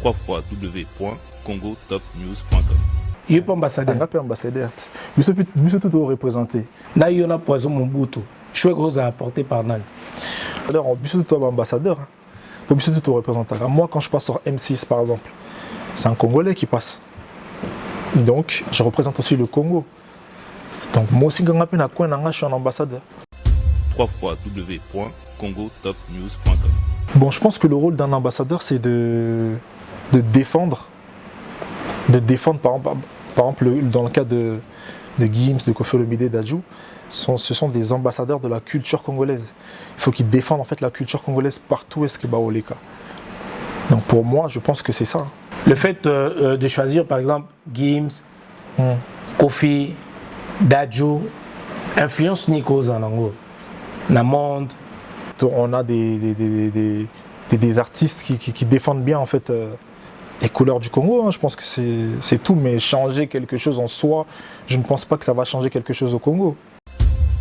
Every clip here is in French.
www.congotopnews.com. Il n'est pas ambassadeur. Il n'est pas ambassadeur. Mais c'est tout représenté. Là, il y a un poison Mobutu. Je suis gros à apporter par Nan. Alors, on est tout ambassadeur. On est tout représentant. Moi, quand je passe sur M6, par exemple, c'est un Congolais qui passe. Donc, je représente aussi le Congo. Donc, moi aussi, quand je suis un ambassadeur. www.congotopnews.com. Bon, je pense que le rôle d'un ambassadeur, c'est de défendre. De défendre, par exemple, dans le cas de Gims, de Koffi Olomide, d'Adjou, ce sont des ambassadeurs de la culture congolaise. Il faut qu'ils défendent en fait la culture congolaise partout où est-ce qu'il est cas. Donc pour moi, je pense que c'est ça. Le fait de choisir par exemple Gims, Koffi, Dadju, influence Nico en Angola, dans le monde. On a des artistes qui défendent bien en fait les couleurs du Congo. Hein. Je pense que c'est tout, mais changer quelque chose en soi, je ne pense pas que ça va changer quelque chose au Congo.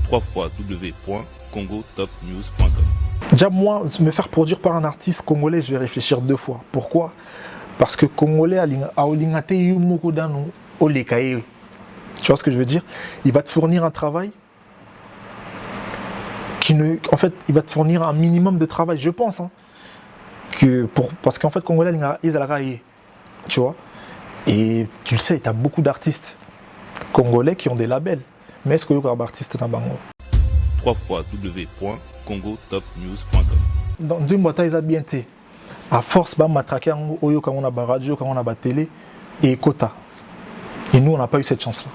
www.congotopnews.com. Déjà moi, me faire produire par un artiste congolais, je vais réfléchir 2 fois. Pourquoi? Parce que Congolais tu vois ce que je veux dire? Il va te fournir un travail en fait, il va te fournir un minimum de travail, je pense. Hein, parce qu'en fait, Congolais, ils ont tu vois. Et tu le sais, tu as beaucoup d'artistes congolais qui ont des labels. Mais est-ce qu'il y a des artistes dans Bango? www.congotopnews.com. Dans une boîte, ils ont bien été. À force, on a traqué quand on a la radio, quand on a la télé et quota. Et nous, on n'a pas eu cette chance-là.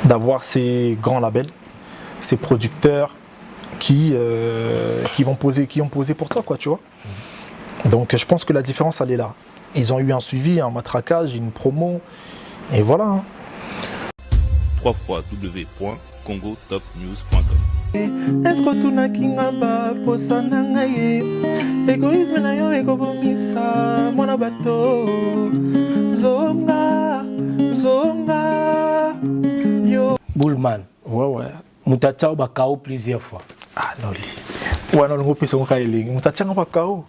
D'avoir ces grands labels, ces producteurs qui ont posé pour toi, quoi, tu vois. Donc je pense que la différence, elle est là. Ils ont eu un suivi, un matraquage, une promo, et voilà. Hein. www.congotopnews.com. Bullman. Ouais. Moutacha ou Bakao plusieurs fois. Ah non, ouais, non, le c'est un cas. Moutacha pas KO.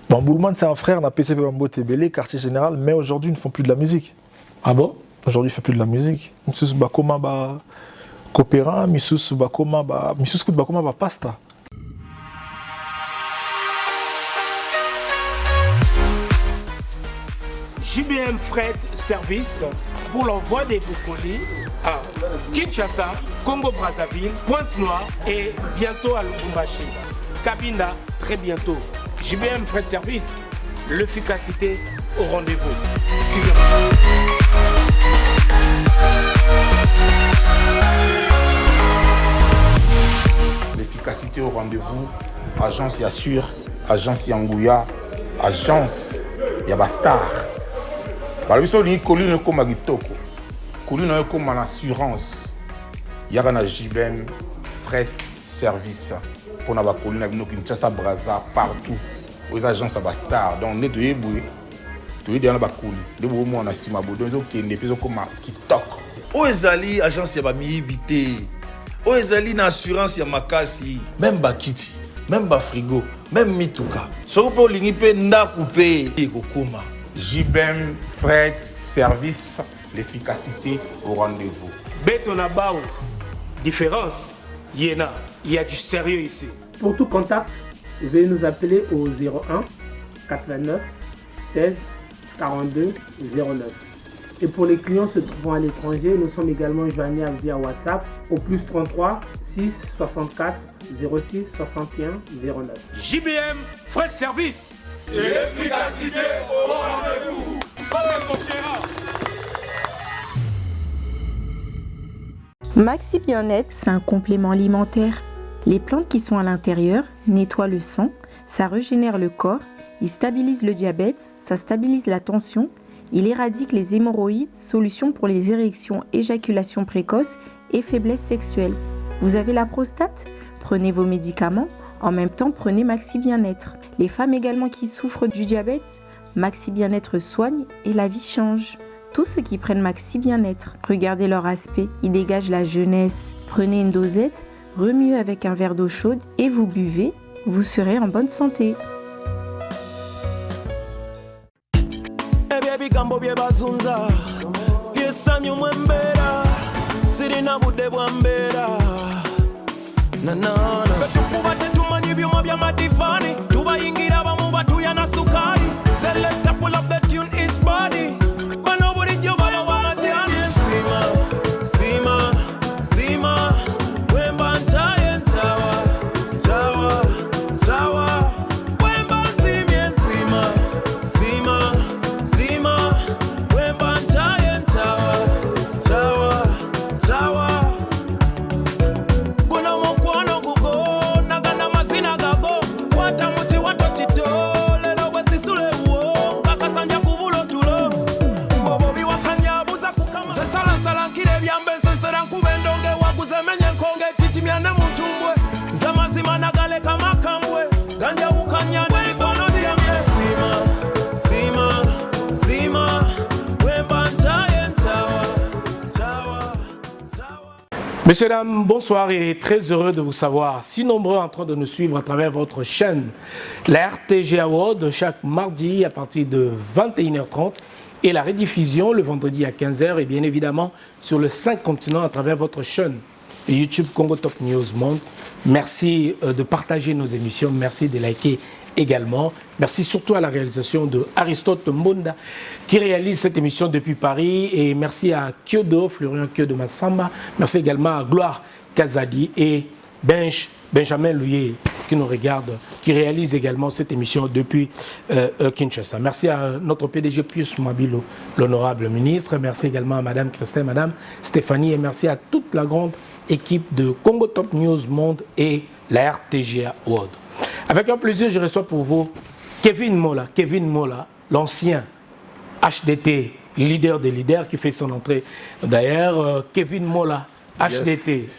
Bon, Bullman, c'est un frère d'un PCB Bambo Tébélé, quartier général, mais aujourd'hui, ils ne font plus de la musique. Ah bon? Aujourd'hui, ils ne font plus de la musique. Moussous Bakoma ba Copéra, Moussous Bakoma ba Pasta. JBM Fret Service pour l'envoi des vos colis à Kinshasa, Congo-Brazzaville, Pointe-Noire et bientôt à Lubumbashi. Cabinda, très bientôt. JBM Fret Service, l'efficacité au rendez-vous. Suivez-moi. L'efficacité au rendez-vous, agence Yassure, agence Yangouya, agence Yabastar. Balobiso ni colline comme Gitoko, colline comme en assurance. Yagana JBM Fret Service pour na ba colline avec nous Kinshasa, Brazza partout aux agences Yabastar. Donc ne doyez boué, doyez dans ba colline. De beau mo na sima bodo donc qui ne peut comme Kitoko. Oezali agence Yabami Vité. Oezali na assurance ya makasi, même bakiti, même ba frigo, même mituka. Soko po lingi pe ndaku pe ekokoma. JBM Fret Service, l'efficacité au rendez-vous. Betonabao, différence, Yéna, il y a du sérieux ici. Pour tout contact, veuillez nous appeler au 01 89 16 42 09. Et pour les clients se trouvant à l'étranger, nous sommes également joignables via WhatsApp au plus 33 6 64 06 61 09. JBM Fret Service. L'efficacité au rendez-vous. Maxi Bien-être, c'est un complément alimentaire. Les plantes qui sont à l'intérieur nettoient le sang, ça régénère le corps, il stabilise le diabète, ça stabilise la tension, il éradique les hémorroïdes, solution pour les érections, éjaculation précoce et faiblesse sexuelle. Vous avez la prostate? Prenez vos médicaments, en même temps prenez Maxi Bien-être. Les femmes également qui souffrent du diabète, Maxi Bien-être soigne et la vie change. Tous ceux qui prennent Maxi Bien-être, regardez leur aspect, ils dégagent la jeunesse. Prenez une dosette, remuez avec un verre d'eau chaude et vous buvez, vous serez en bonne santé. ebyebigambo bye bazunza lyesanyu mwembeera sirina budde bwa mbeera nanana betukuba tetumanyi byuma byamadivaani tubayingira abamu batuya na sukaali selecta pull up the tune is body bano bulijjo balowa majani sima wemba ntaye ntawa wemba nsimye sima wemba ntaye ntawa guno mukwano gugo nagana mazina gago wata muti wato kito lero bwe sisulewo kakasanja kubulo tulo bobo biwakanyabuza kukama sesalansala nkire ebyambe nsesera nkuba endonge waguze menye enkonge titimyane mutumbwe zamazima nagaleka makambwe ganjawukanya n'emikono gyamye sima wemba ntaye ntawa. Messieurs, dames, bonsoir et très heureux de vous savoir si nombreux en train de nous suivre à travers votre chaîne, la RTG Award, chaque mardi à partir de 21h30 et la rediffusion le vendredi à 15h et bien évidemment sur le 5 continents à travers votre chaîne YouTube Congo Top News Monde. Merci de partager nos émissions, merci de liker également. Merci surtout à la réalisation de Aristote Mbonda qui réalise cette émission depuis Paris et merci à Kyodo, Florian Kyodo Massamba. Merci également à Gloire Kazadi et Benjamin Louye qui nous regarde, qui réalise également cette émission depuis Kinshasa. Merci à notre PDG Pius Mabilo, l'honorable ministre. Merci également à Madame Christine, Madame Stéphanie et merci à toute la grande équipe de Congo Top News Monde et la RTGA World. Avec un plaisir, je reçois pour vous Kevin Mola, l'ancien HDT, leader des leaders qui fait son entrée. D'ailleurs, Kevin Mola, HDT. Yes.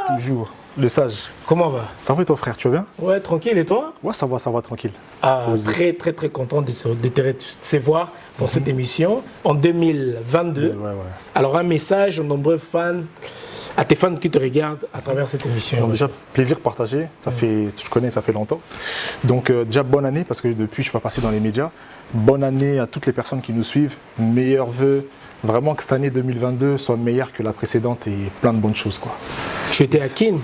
Toujours, le sage. Comment va? Ça va ton frère, tu vas bien? Ouais, tranquille, et toi? Ouais, ça va, tranquille. Très content de se voir pour cette émission en 2022. Ouais. Alors un message aux nombreux fans, à tes fans qui te regardent à travers cette émission. Donc, déjà, plaisir partagé, ça fait, tu le connais, ça fait longtemps. Donc déjà, bonne année, parce que depuis, je ne suis pas passé dans les médias. Bonne année à toutes les personnes qui nous suivent. Meilleurs vœux, vraiment que cette année 2022 soit meilleure que la précédente et plein de bonnes choses, quoi. J'étais à Kin,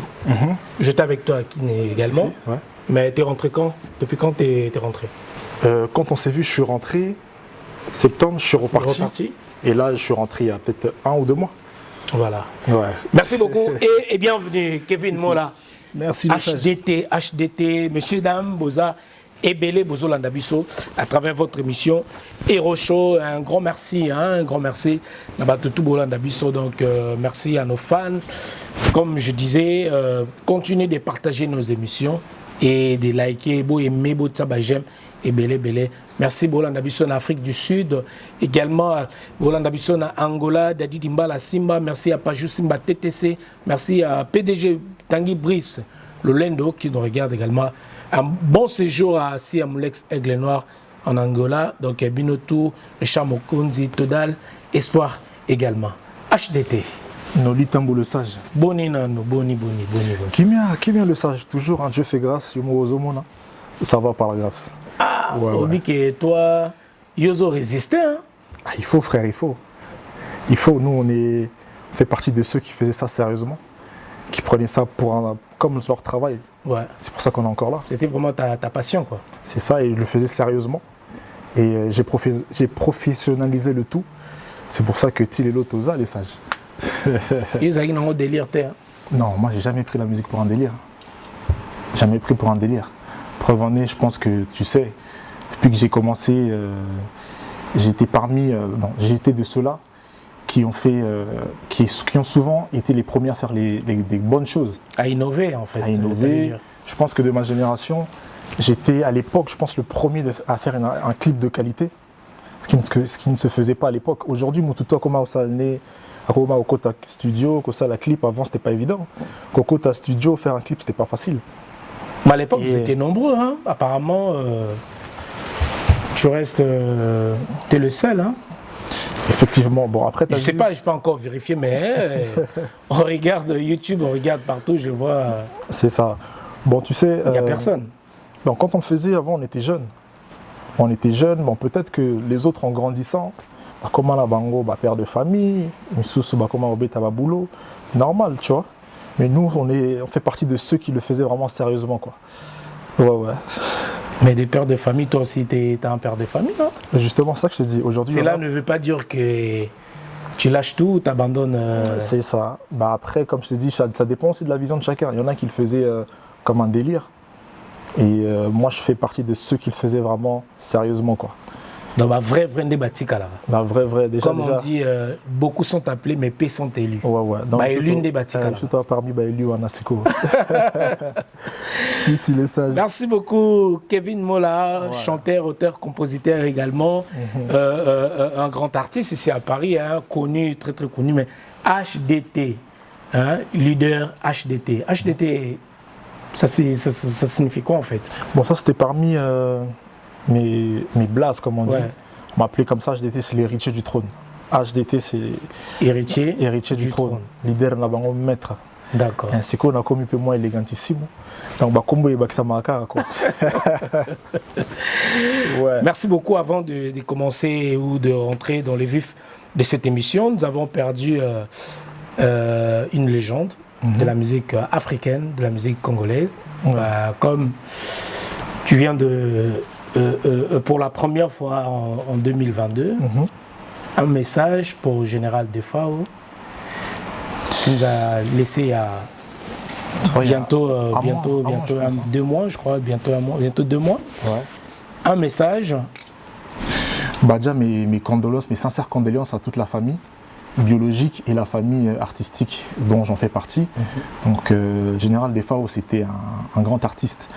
j'étais avec toi à Kin également. Ouais. Mais tu es rentré quand? Depuis quand tu es rentré? Quand on s'est vu, je suis rentré septembre, je suis reparti. Et là, je suis rentré il y a peut-être 1 ou 2 mois. Voilà. Ouais. Merci beaucoup et bienvenue Kevin Mola. Merci. HDT, messieurs, dames, Boza, Ebele, Bozo Landabiso, à travers votre émission Hero Show. Un grand merci. Donc merci à nos fans. Comme je disais, continuez de partager nos émissions et de liker, aimer, j'aime. Et Belé. Merci Bolanda Bisson en Afrique du Sud, également Bolanda Bisson en Angola, Dadi Dimbala Simba, merci à Pajou Simba TTC, merci à PDG Tanguy Brice, le Lendo qui nous regarde également. Un bon séjour à Siamulex Aigle Noir en Angola, donc Binotou, Richard Mokonzi, Todal, Espoir également. HDT. Noli Tambo le sage. Boni. Qui vient le sage? Toujours un Dieu fait grâce, ça va par la grâce. Ouais. Que toi, Yozo résistait. Hein? Il faut, frère, il faut. Nous, on fait partie de ceux qui faisaient ça sérieusement, qui prenaient ça comme leur travail. Ouais. C'est pour ça qu'on est encore là. C'était vraiment ta passion, quoi. C'est ça, et je le faisais sérieusement. Et j'ai professionnalisé le tout. C'est pour ça que Til et l'autre les sages. Ils ont un délire, Non, moi, j'ai jamais pris la musique pour un délire. Preuve en est, je pense que tu sais, depuis que j'ai commencé, j'ai été de ceux-là qui ont souvent été les premiers à faire des bonnes choses. À innover, en fait. Je pense que de ma génération, j'étais à l'époque, je pense, le premier à faire un clip de qualité, ce qui ne se faisait pas à l'époque. Aujourd'hui, Mututo Akoma Osalne, Akoma Okota Studio, Kosa la clip, avant, c'était pas évident. Kokota Studio, faire un clip, c'était pas facile. Mais à l'époque, vous étiez nombreux, hein. Apparemment, tu restes, t'es le seul, hein. Effectivement, bon après... Je sais pas, je peux encore vérifier, mais on regarde YouTube, on regarde partout, je vois... C'est ça. Bon, tu sais... Il n'y a personne. Donc, quand on faisait avant, on était jeunes. on était jeunes. Bon, peut-être que les autres en grandissant, bah, comment la bango, bah, père de famille, Misusu, bah, comment obéta ba boulot, normal, tu vois. Mais nous, on fait partie de ceux qui le faisaient vraiment sérieusement, quoi. Ouais. Mais des pères de famille, toi aussi, t'es un père de famille, non? Justement, ça que je te dis. Aujourd'hui, cela ne veut pas dire que tu lâches tout, tu abandonnes. C'est ça. Bah, après, comme je te dis, ça dépend aussi de la vision de chacun. Il y en a qui le faisaient comme un délire. Et moi, je fais partie de ceux qui le faisaient vraiment sérieusement, quoi. Donc, bah, vrai Ndebatika là. Bah, vrai. Déjà, comme on dit, beaucoup sont appelés, mais peu sont élus. Ouais. Bah, élu Ndebatika là. Surtout parmi bah, élus en Asiko. si, les sages. Merci beaucoup, Kevin Mola, chanteur, auteur, compositeur également. Un grand artiste ici à Paris, hein, connu, très connu, mais HDT, hein, leader HDT. HDT, ça signifie quoi en fait? Bon, ça c'était parmi mes blases, comme on dit. On m'appelait comme ça, HDT, c'est l'héritier du trône. HDT, c'est héritier du trône. Leader là-bas, maître. D'accord. Ainsi qu'on a commis peu moins élégantissimo. Donc, bah, combo et bakisa quoi. Merci beaucoup. Avant de commencer ou de rentrer dans les vifs de cette émission, nous avons perdu une légende de la musique africaine, de la musique congolaise. Comme tu viens pour la première fois en 2022, un message pour Général Defao qui nous a laissé il y a bientôt 2 mois, je crois, bientôt 2 mois. Un message. Bah, déjà mes condoléances, mes sincères condoléances à toute la famille biologique et la famille artistique dont j'en fais partie. Donc Général Defao, c'était un grand artiste.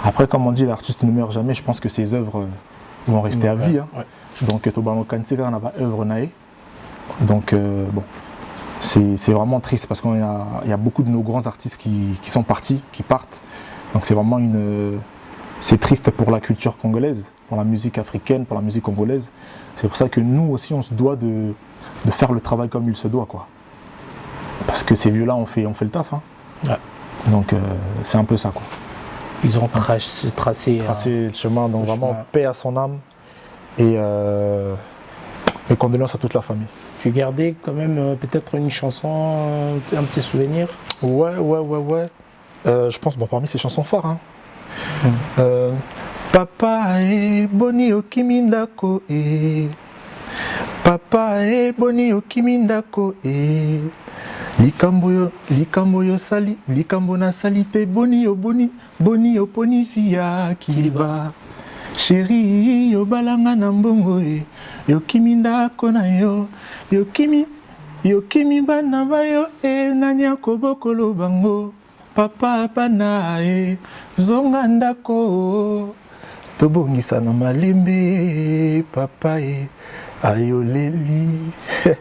Après, comme on dit, l'artiste ne meurt jamais. Je pense que ses œuvres vont rester à vie. Hein. Donc Tobano Kanseka, on a œuvre nae. Donc bon, c'est vraiment triste parce qu'il y a beaucoup de nos grands artistes qui sont partis, qui partent. Donc c'est vraiment c'est triste pour la culture congolaise, pour la musique africaine, pour la musique congolaise. C'est pour ça que nous aussi, on se doit de faire le travail comme il se doit, quoi. Parce que ces vieux-là, on fait le taf. Hein. Donc c'est un peu ça, quoi. Ils ont tracé le chemin, donc vraiment paix à son âme et mes condoléances à toute la famille. Tu gardais quand même peut-être une chanson, un petit souvenir? Ouais. Je pense, bon, parmi ces chansons phares. Hein. Papa e boni okimindako e Papa e boni okimindako e likambo yo sali likambo na salite boni yo poni via kiliba chéri yo balanga na mbongo e yo kimindako na yo yo kimi bana bayo e nanya kobokolo bango papa bana e zonga ndako tobongisa na malembe papa e ayoleli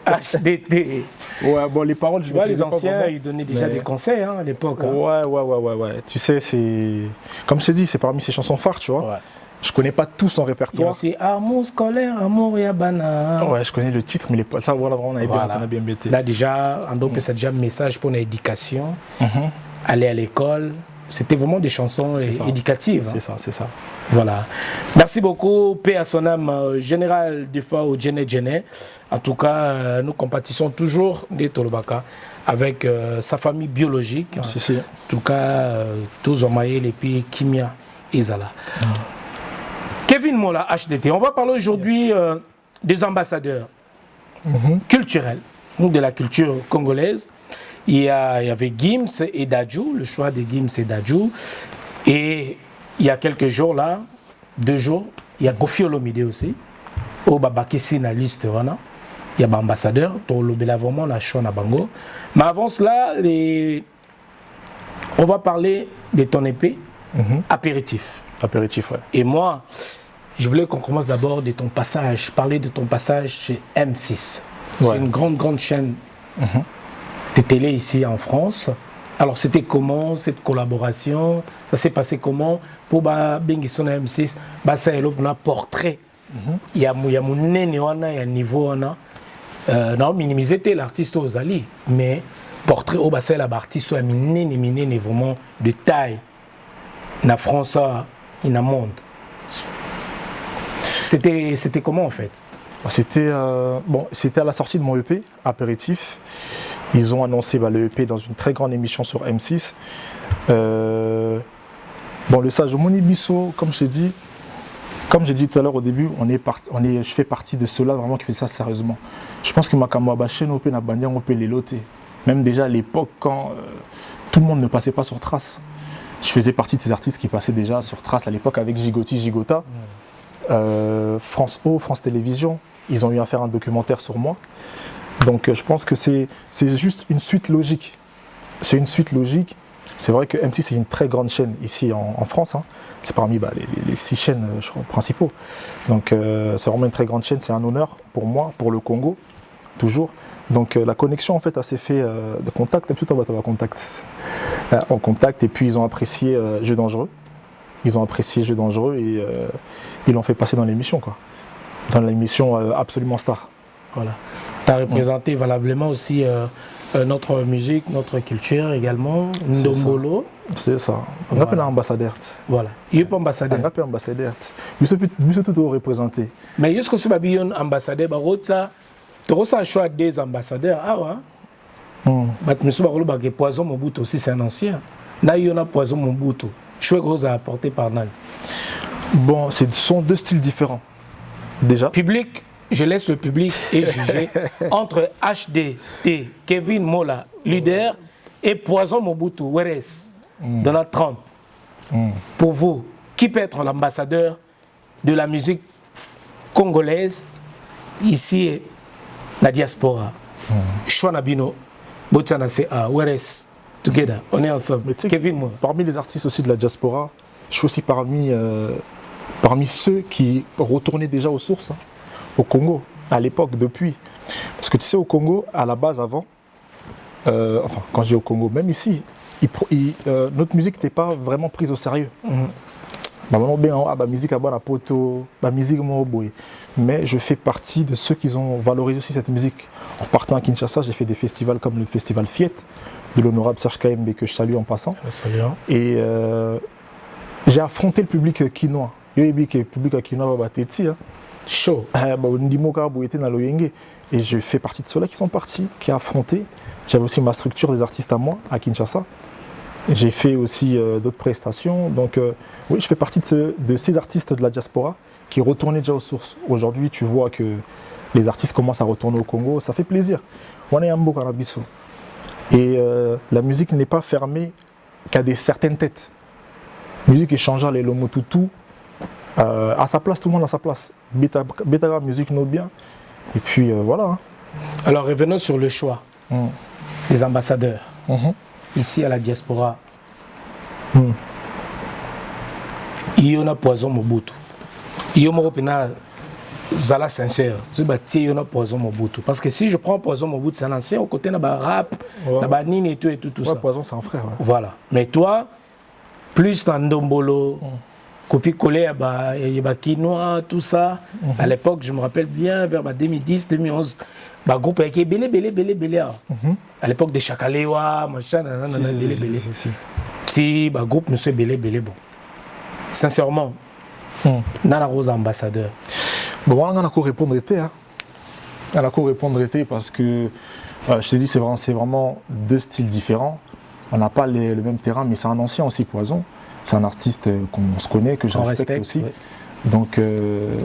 HDT. Ouais, bon, les paroles, je vois les anciens, ils donnaient déjà des conseils hein, à l'époque. Hein. Ouais. Tu sais, c'est. Comme je t'ai dit, c'est parmi ces chansons phares, tu vois. Je connais pas tout son répertoire. Il y a aussi Amour scolaire, Amour Yabana. Ouais, je connais le titre, mais ça, voilà, on a bien bêté. Là, déjà, c'est déjà un message pour l'éducation. Aller à l'école. C'était vraiment des chansons éducatives. C'est ça. Voilà. Merci beaucoup, paix à son âme, Général Defao Djene. En tout cas, nous compatissons toujours des Tolobaka avec sa famille biologique. En tout cas, tous Omaïl et puis Kimia Ezala. Kevin Mola, HDT. On va parler aujourd'hui des ambassadeurs culturels de la culture congolaise. Il y avait Gims et Dadju, le choix de Gims et Dadju. Et il y a quelques jours là, 2 jours, il y a Kofi Olomide aussi. Au Babakisi na liste wana. Il y a ambassadeur, to lobela vraiment la chona bango. Mais avant cela, on va parler de ton épée apéritif. Apéritif, ouais. Et moi, je voulais qu'on commence d'abord de ton passage, parler de ton passage chez M6. C'est une grande chaîne de télé ici en France. Alors c'était comment cette collaboration? Ça s'est passé comment? Pour Bengisson M6, ça est un portrait. Il y a mon néné, il y a niveau. Non, minimiser l'artiste aux alliés, mais portrait au bassin la artiste soit miné vraiment de taille. Na France, in a monde. C'était comment en fait? C'était c'était à la sortie de mon EP, Apéritif. Ils ont annoncé le EP dans une très grande émission sur M6. Le Sage Moni Bisso, comme j'ai dit tout à l'heure au début, je fais partie de ceux-là vraiment qui fait ça sérieusement. Je pense que ma camarade chaîne OP n'a pas les lotés. Même déjà à l'époque quand tout le monde ne passait pas sur Trace. Je faisais partie de ces artistes qui passaient déjà sur Trace à l'époque avec Gigota. France O, France Télévisions, ils ont eu à faire un documentaire sur moi. Donc je pense que c'est juste une suite logique. C'est une suite logique. C'est vrai que M6 c'est une très grande chaîne ici en France. Hein. C'est parmi les 6 chaînes je crois, principaux. Donc c'est vraiment une très grande chaîne. C'est un honneur pour moi, pour le Congo, toujours. Donc la connexion en fait s'est fait de contact. En contact et puis ils ont apprécié Jeu Dangereux. Ils ont apprécié Jeu Dangereux et ils l'ont fait passer dans l'émission quoi. Dans l'émission Absolument Star. Voilà. Tu as représenté valablement aussi notre musique, notre culture également, Ndombolo. C'est ça. On appelle un ambassadeur. Voilà. Il n'est pas ambassadeur. On appelle ambassadeur. Il se tout représenté. Mais est-ce que c'est un ambassadeur? Tu as un choix des ambassadeurs. Ah ouais. Mais Poison Mobutu aussi, c'est un ancien. Là, il y a Poison Mobutu. Choix gros à apporter par Nan. Bon, ce sont 2 styles différents. Déjà. Public. Je laisse le public et juger entre HDT, Kevin Mola, leader, et Poison Mobutu, Weres, Donald Trump. Pour vous, qui peut être l'ambassadeur de la musique congolaise ici, la diaspora? Chouanabino, Botiana CA, Weres, together, on est ensemble. Kevin Mola. Parmi les artistes aussi de la diaspora, je suis aussi parmi ceux qui retournaient déjà aux sources. Hein. Au Congo, à l'époque, depuis. Parce que tu sais, au Congo, à la base, avant, quand je dis au Congo, même ici, notre musique n'était pas vraiment prise au sérieux. Mais je fais partie de ceux qui ont valorisé aussi cette musique. En partant à Kinshasa, j'ai fait des festivals comme le festival Fiet, de l'honorable Serge KMB, que je salue en passant. Et j'ai affronté le public quinois. Le public quinois va être chaud. Et je fais partie de ceux-là qui sont partis, qui ont affronté. J'avais aussi ma structure des artistes à moi, à Kinshasa. J'ai fait aussi d'autres prestations. Donc oui, je fais partie de ces artistes de la diaspora qui retournaient déjà aux sources. Aujourd'hui, tu vois que les artistes commencent à retourner au Congo. Ça fait plaisir. On est un beau carabisso. Et la musique n'est pas fermée qu'à certaines têtes. La musique est changeante, les Lomotutu. À sa place, tout le monde a sa place. Beta musique nous bien. Et puis voilà. Hein. Alors revenons sur le choix des ambassadeurs. Ici à la diaspora. Il y a Poison Mobutu. Il y a Zala sincère. Il y a Poison Mobutu. Parce que si je prends Poison Mobutu, c'est un ancien, au côté de la rap, la nine et tout ça. Poison, c'est un frère. Ouais. Voilà. Mais toi, plus dans Ndombolo, copie-coller, il y a quinoa, tout ça. À l'époque, je me rappelle bien, vers 2010, 2011, groupe avec Belé. À l'époque de Chakalewa, machin, Belé. Si, groupe Monsieur Belé, bon. Sincèrement, Nana Rose ambassadeur. Bon, on a encore répondre été, hein. On a encore répondre été parce que, je t'ai dit, c'est vraiment 2 styles différents. On n'a pas le même terrain, mais c'est un ancien aussi, Poison. C'est un artiste qu'on se connaît, que je respecte aussi. Oui. Donc,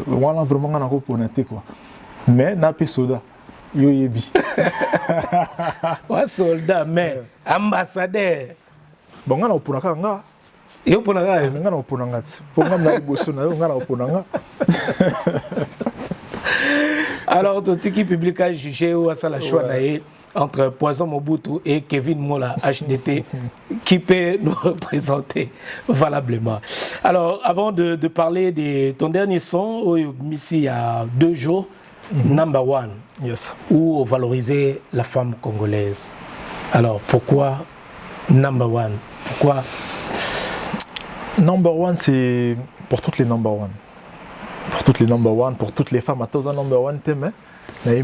voilà, vraiment, on a encore pour été, quoi. Mais, Napé Soda, Yoyebi. Ouais, soldat, mais ambassadeur. Bon, on a pour nga. Yo pour nga. On a pour nga. Pour nga na bosso na, on a pour nga. Alors, tout ce qui public a jugé ou à la choix entre Poison Mobutu et Kevin Mola HDT qui peut nous représenter valablement. Alors, avant de parler de ton dernier son, ici il y a 2 jours, Number One, où valoriser la femme congolaise. Alors, pourquoi Number One? Pourquoi Number One, c'est pour toutes les Number One. Pour toutes les Number One, pour toutes les femmes. À tous les Number One, t'aimes, et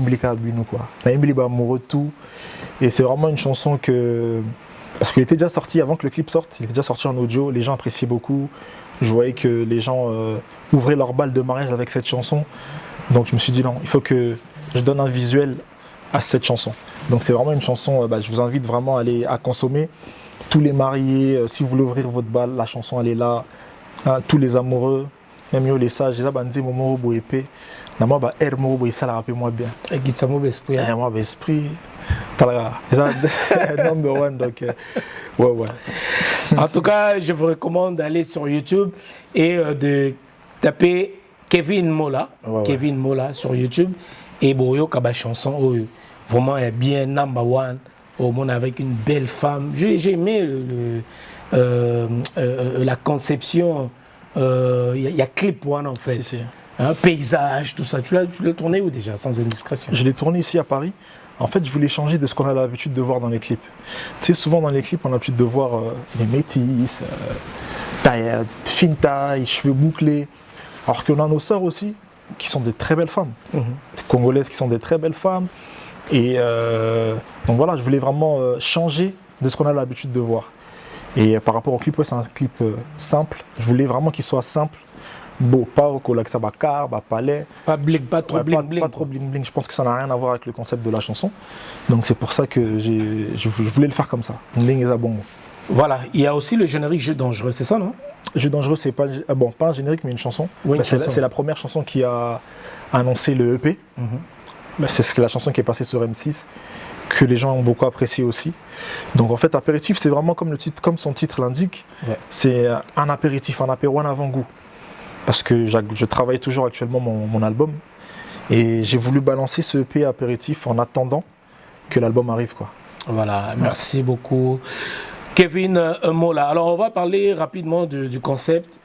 c'est vraiment une chanson que... Parce qu'il était déjà sorti avant que le clip sorte, il était déjà sorti en audio, les gens appréciaient beaucoup. Je voyais que les gens ouvraient leur balle de mariage avec cette chanson. Donc je me suis dit non, il faut que je donne un visuel à cette chanson. Donc c'est vraiment une chanson, je vous invite vraiment à consommer. Tous les mariés, si vous voulez ouvrir votre balle, la chanson elle est là. Hein, tous les amoureux, même les sages, les abandés, momo boépé. Moi, air moro boé, ça la rappelle moi bien. Et qui ça mauvais esprit. Moi, esprit. Number one, donc ouais. En tout cas, je vous recommande d'aller sur YouTube et de taper Kevin Mola, Kevin Mola sur YouTube et Boyo Kaba chanson. Vraiment, il est bien number one. Au monde avec une belle femme. J'ai aimé la conception. Il y a clip one en fait. Si. Un paysage, tout ça. Tu l'as tourné où déjà, sans indiscrétion? Je l'ai tourné ici à Paris. En fait, je voulais changer de ce qu'on a l'habitude de voir dans les clips. Tu sais, souvent dans les clips, on a l'habitude de voir des métis, fine taille, cheveux bouclés. Alors qu'on a nos sœurs aussi, qui sont des très belles femmes. Des Congolaises qui sont des très belles femmes. Et donc voilà, je voulais vraiment changer de ce qu'on a l'habitude de voir. Et par rapport au clip, c'est un clip simple. Je voulais vraiment qu'il soit simple. Beau, pas Kolaksabacar, palais. Pas trop bling. Pas trop bling. Je pense que ça n'a rien à voir avec le concept de la chanson. Donc c'est pour ça que je voulais le faire comme ça. Bling et Zabongo. Voilà, il y a aussi le générique Jeu dangereux, c'est ça, non? Jeu dangereux, c'est pas un générique, mais une chanson. Oui, c'est la première chanson qui a annoncé le EP. C'est la chanson qui est passée sur M6, que les gens ont beaucoup apprécié aussi. Donc en fait, apéritif, c'est vraiment comme son titre l'indique. Ouais. C'est un apéritif, un apéro, un avant-goût. Parce que je travaille toujours actuellement mon album. Et j'ai voulu balancer ce EP apéritif en attendant que l'album arrive, quoi. Voilà, merci beaucoup. Kevin Mola. Alors on va parler rapidement du concept.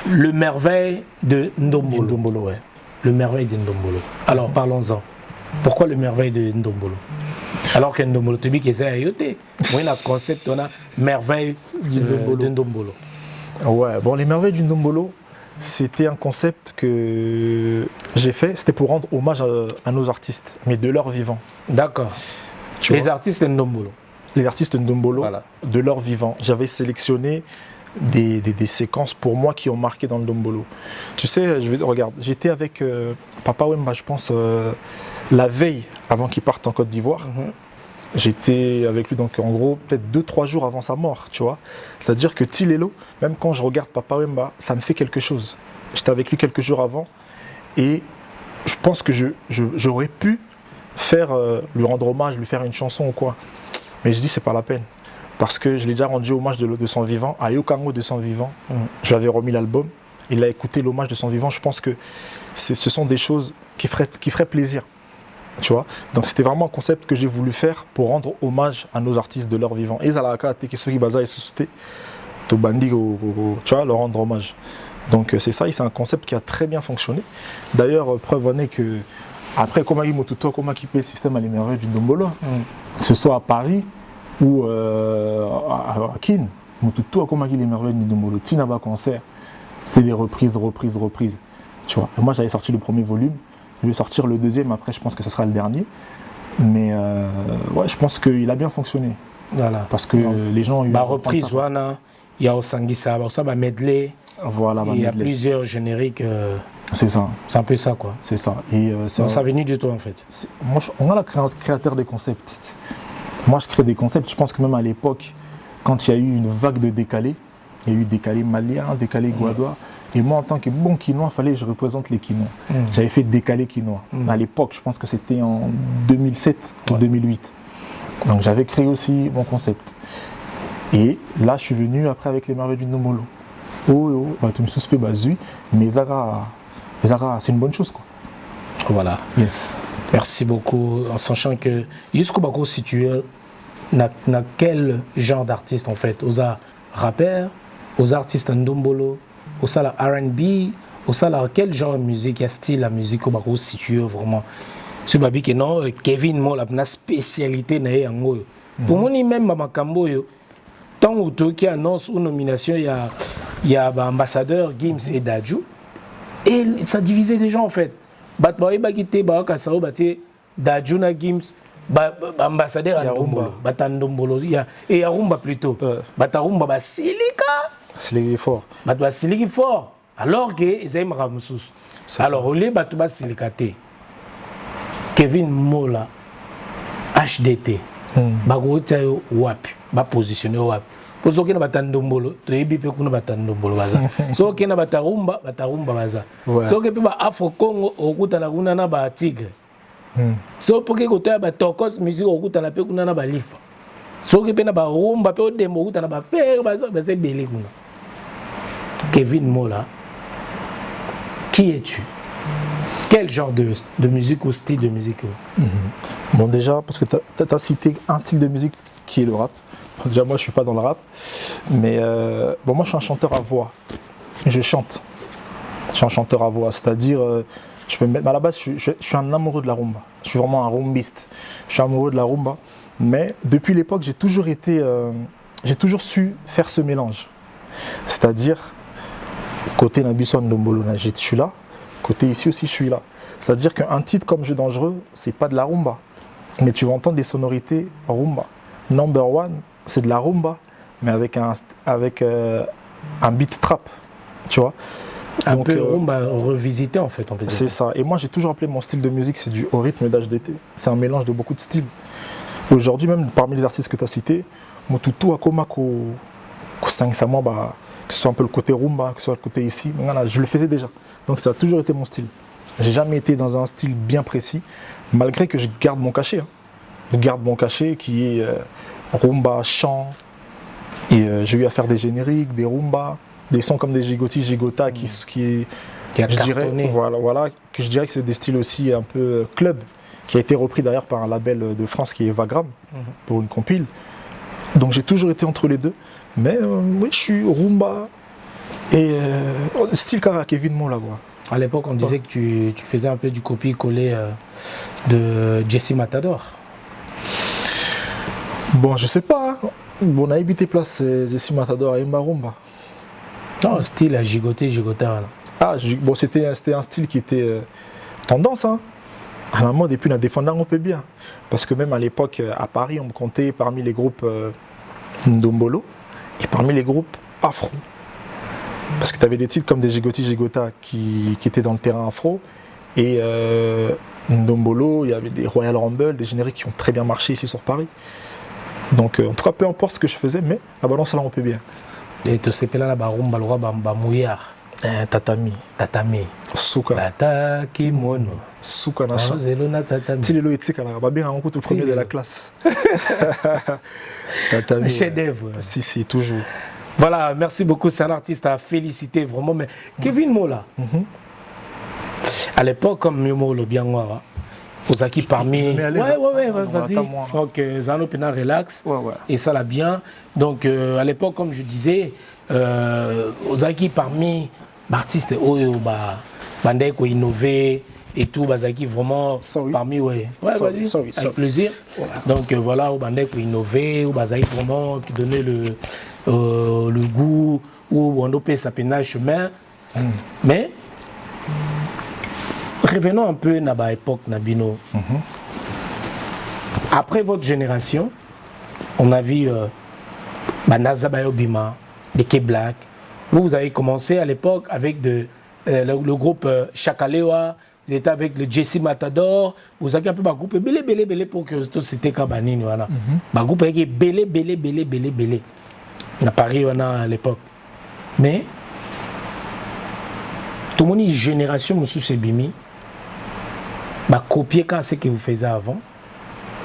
Le merveille de Ndombolo. Ndombolo, ouais. Le merveille de Ndombolo. Alors parlons-en. Pourquoi le merveille de Ndombolo? Alors que Ndombolo, tu dis que c'est ayoté. Moi, le concept, on a merveille de Ndombolo. Ouais, bon, les merveilles du Ndombolo, c'était un concept que j'ai fait. C'était pour rendre hommage à nos artistes, mais de leur vivant. D'accord. Les artistes de Ndombolo. Les artistes Ndombolo, voilà. De leur vivant. J'avais sélectionné des séquences pour moi qui ont marqué dans le Ndombolo. Tu sais, regarde, j'étais avec Papa Wemba, je pense, la veille avant qu'il parte en Côte d'Ivoire. J'étais avec lui, donc en gros, peut-être 2-3 jours avant sa mort, tu vois. C'est-à-dire que Tilelo, même quand je regarde Papa Wemba, ça me fait quelque chose. J'étais avec lui quelques jours avant et je pense que j'aurais pu lui rendre hommage, lui faire une chanson ou quoi. Mais je dis, c'est pas la peine. Parce que je l'ai déjà rendu hommage de son vivant, à Yokango de son vivant. Je lui avais remis l'album, il a écouté l'hommage de son vivant. Je pense que ce sont des choses qui feraient plaisir. Tu vois, donc c'était vraiment un concept que j'ai voulu faire pour rendre hommage à nos artistes de leur vivant. Et Zalaka, Tekesoki Baza et Susute, Tobandi, tu vois, leur rendre hommage. Donc c'est ça, c'est un concept qui a très bien fonctionné. D'ailleurs, preuve en est que, après, comment il Motuto, comment il paye le système à l'émerveille du Ndombolo, que ce soit à Paris ou à Kin, Motuto, comment il l'émerveille du Ndombolo, Tinaba concert, c'était des reprises. Tu vois, et moi j'avais sorti le premier volume. Je vais sortir le deuxième, après je pense que ce sera le dernier. Mais ouais, je pense qu'il a bien fonctionné. Voilà. Parce que les gens ont eu... reprise, il y a Osangisa, medley. Voilà, il y a plusieurs génériques. C'est ça. C'est un peu ça, quoi. C'est ça. Et donc ça venu de toi, en fait. Moi, on a le créateur des concepts. Moi, je crée des concepts. Je pense que même à l'époque, quand il y a eu une vague de décalés, il y a eu décalé malien, décalé guadois. Et moi, en tant que bon quinois, il fallait que je représente les quinois. J'avais fait décalé quinois. À l'époque, je pense que c'était en 2007 ou 2008. Donc j'avais créé aussi mon concept. Et là, je suis venu après avec les merveilles du Ndombolo. Tu me suspectes, mais c'est une bonne chose, quoi. Voilà. Yes. Merci beaucoup. En sachant que jusqu'au Bako situé dans quel genre d'artiste, en fait? Aux rappeurs, aux artistes Ndombolo, au sala R&B, au sala quel genre de musique, quel style la musique au Bako situé vraiment? Ce babi que non, Kevin Mola la spécialité na yango. Pour moi même Makambo yo, tant ou qui annonce une nomination, il y a ambassadeur Gims et Dadju et ça divisait les gens en fait. Batboy bagité bakasao baté Dadju na Gims ambassadeur Ndombolo, Batandombolo, et Arumba plutôt. Batarumba basilika. C'est fort. Bato basiliki fort. Alors que ezali makambo mosusu. Alors au lieu bato basilika te. Kevin Mola HDT. Bakotia yo wapi? Ba positionner wapi? Pozo kena batandombolo, to yebi pe kuna batandombolo baza. So kena batarumba baza. So ke pe ba Afro Congo okuta na kuna na ba Tigre. So poke kotoya ba Tokos musique okuta na pe kuna na ba Lifa. So ke pe na ba rumba pe odemo okuta na ba fer baza belé kuna. Kevin Mola, qui es-tu? Quel genre de musique ou style de musique? Bon, déjà, parce que tu as cité un style de musique qui est le rap. Déjà, moi, je ne suis pas dans le rap. Mais bon, moi, je suis un chanteur à voix. Je chante. Je suis un chanteur à voix. C'est-à-dire, je peux mettre, à la base, je suis un amoureux de la rumba. Je suis vraiment un rumbiste. Je suis amoureux de la rumba. Mais depuis l'époque, j'ai toujours su faire ce mélange. C'est-à-dire, côté Nabiso Ndombolo, je suis là. Côté ici aussi, je suis là. C'est-à-dire qu'un titre comme Jeu dangereux, c'est pas de la rumba. Mais tu vas entendre des sonorités rumba. Number One, c'est de la rumba, mais avec un beat trap. Tu vois. Un peu rumba revisité en fait, on peut dire. C'est ça. Et moi, j'ai toujours appelé mon style de musique, c'est du au rythme d'HDT. C'est un mélange de beaucoup de styles. Aujourd'hui, même parmi les artistes que tu as cités, Motutu Akomako, Sangsama, que ce soit un peu le côté rumba, que ce soit le côté ici, je le faisais déjà. Donc ça a toujours été mon style. J'ai jamais été dans un style bien précis, malgré que je garde mon cachet. Je garde mon cachet qui est rumba, chant. Et j'ai eu à faire des génériques, des rumba, des sons comme des Gigota qui a cartonné. Voilà, que je dirais que c'est des styles aussi un peu club, qui a été repris d'ailleurs par un label de France qui est Vagram, pour une compile. Donc j'ai toujours été entre les deux. Mais oui, je suis rumba et style Kevin Mola. À l'époque, on disait que tu faisais un peu du copier-coller de Jesse Matador. Bon, je sais pas. Bon, on a habité place Jesse Matador à Imba Rumba. Non, style à gigoter. Ah, bon, c'était un style qui était tendance. Hein. À la mode, et puis on a défendu un peu bien. Parce que même à l'époque, à Paris, on me comptait parmi les groupes Ndombolo. Et parmi les groupes afro, parce que tu avais des titres comme des Gigota qui étaient dans le terrain afro, et Ndombolo, il y avait des Royal Rumble, des génériques qui ont très bien marché ici sur Paris. Donc en tout cas, peu importe ce que je faisais, mais la balance là on peut bien. Et tu sais là la rumba le roi mouillard. Tatami. Souka. Tata kimono. Souka nacha. Si le etika là, ba bien rencontre premier de la classe. Tatami. Chef-d'œuvre. Si, toujours. Voilà, merci beaucoup, c'est un artiste à féliciter vraiment. Mais Kevin Mola, à l'époque, comme Miomo le bien noir, Ozaki parmi. Ouais, vas-y. Donc, Zano Pena relax. Et ça l'a bien. Donc, à l'époque, comme je disais, Ozaki parmi artistes, Bandai qui innové et tout, Bazaki vraiment parmi, vas-y, avec plaisir. Donc, voilà, Bandai qui innové, Bazaki vraiment qui donnait le goût, où on peut s'appeler chemin. Mais, revenons un peu à l'époque Nabino. Après votre génération, on a vu Nazabayo Bima, des K-Black. Vous avez commencé à l'époque avec le groupe Chakalewa, vous étiez avec le Jesse Matador, vous avez un peu un groupe belé pour que c'était Kabanini. Un groupe belé. À Paris à l'époque. Mais, tout le monde est génération Moussou Sebimi. Copier ce que vous faisiez avant.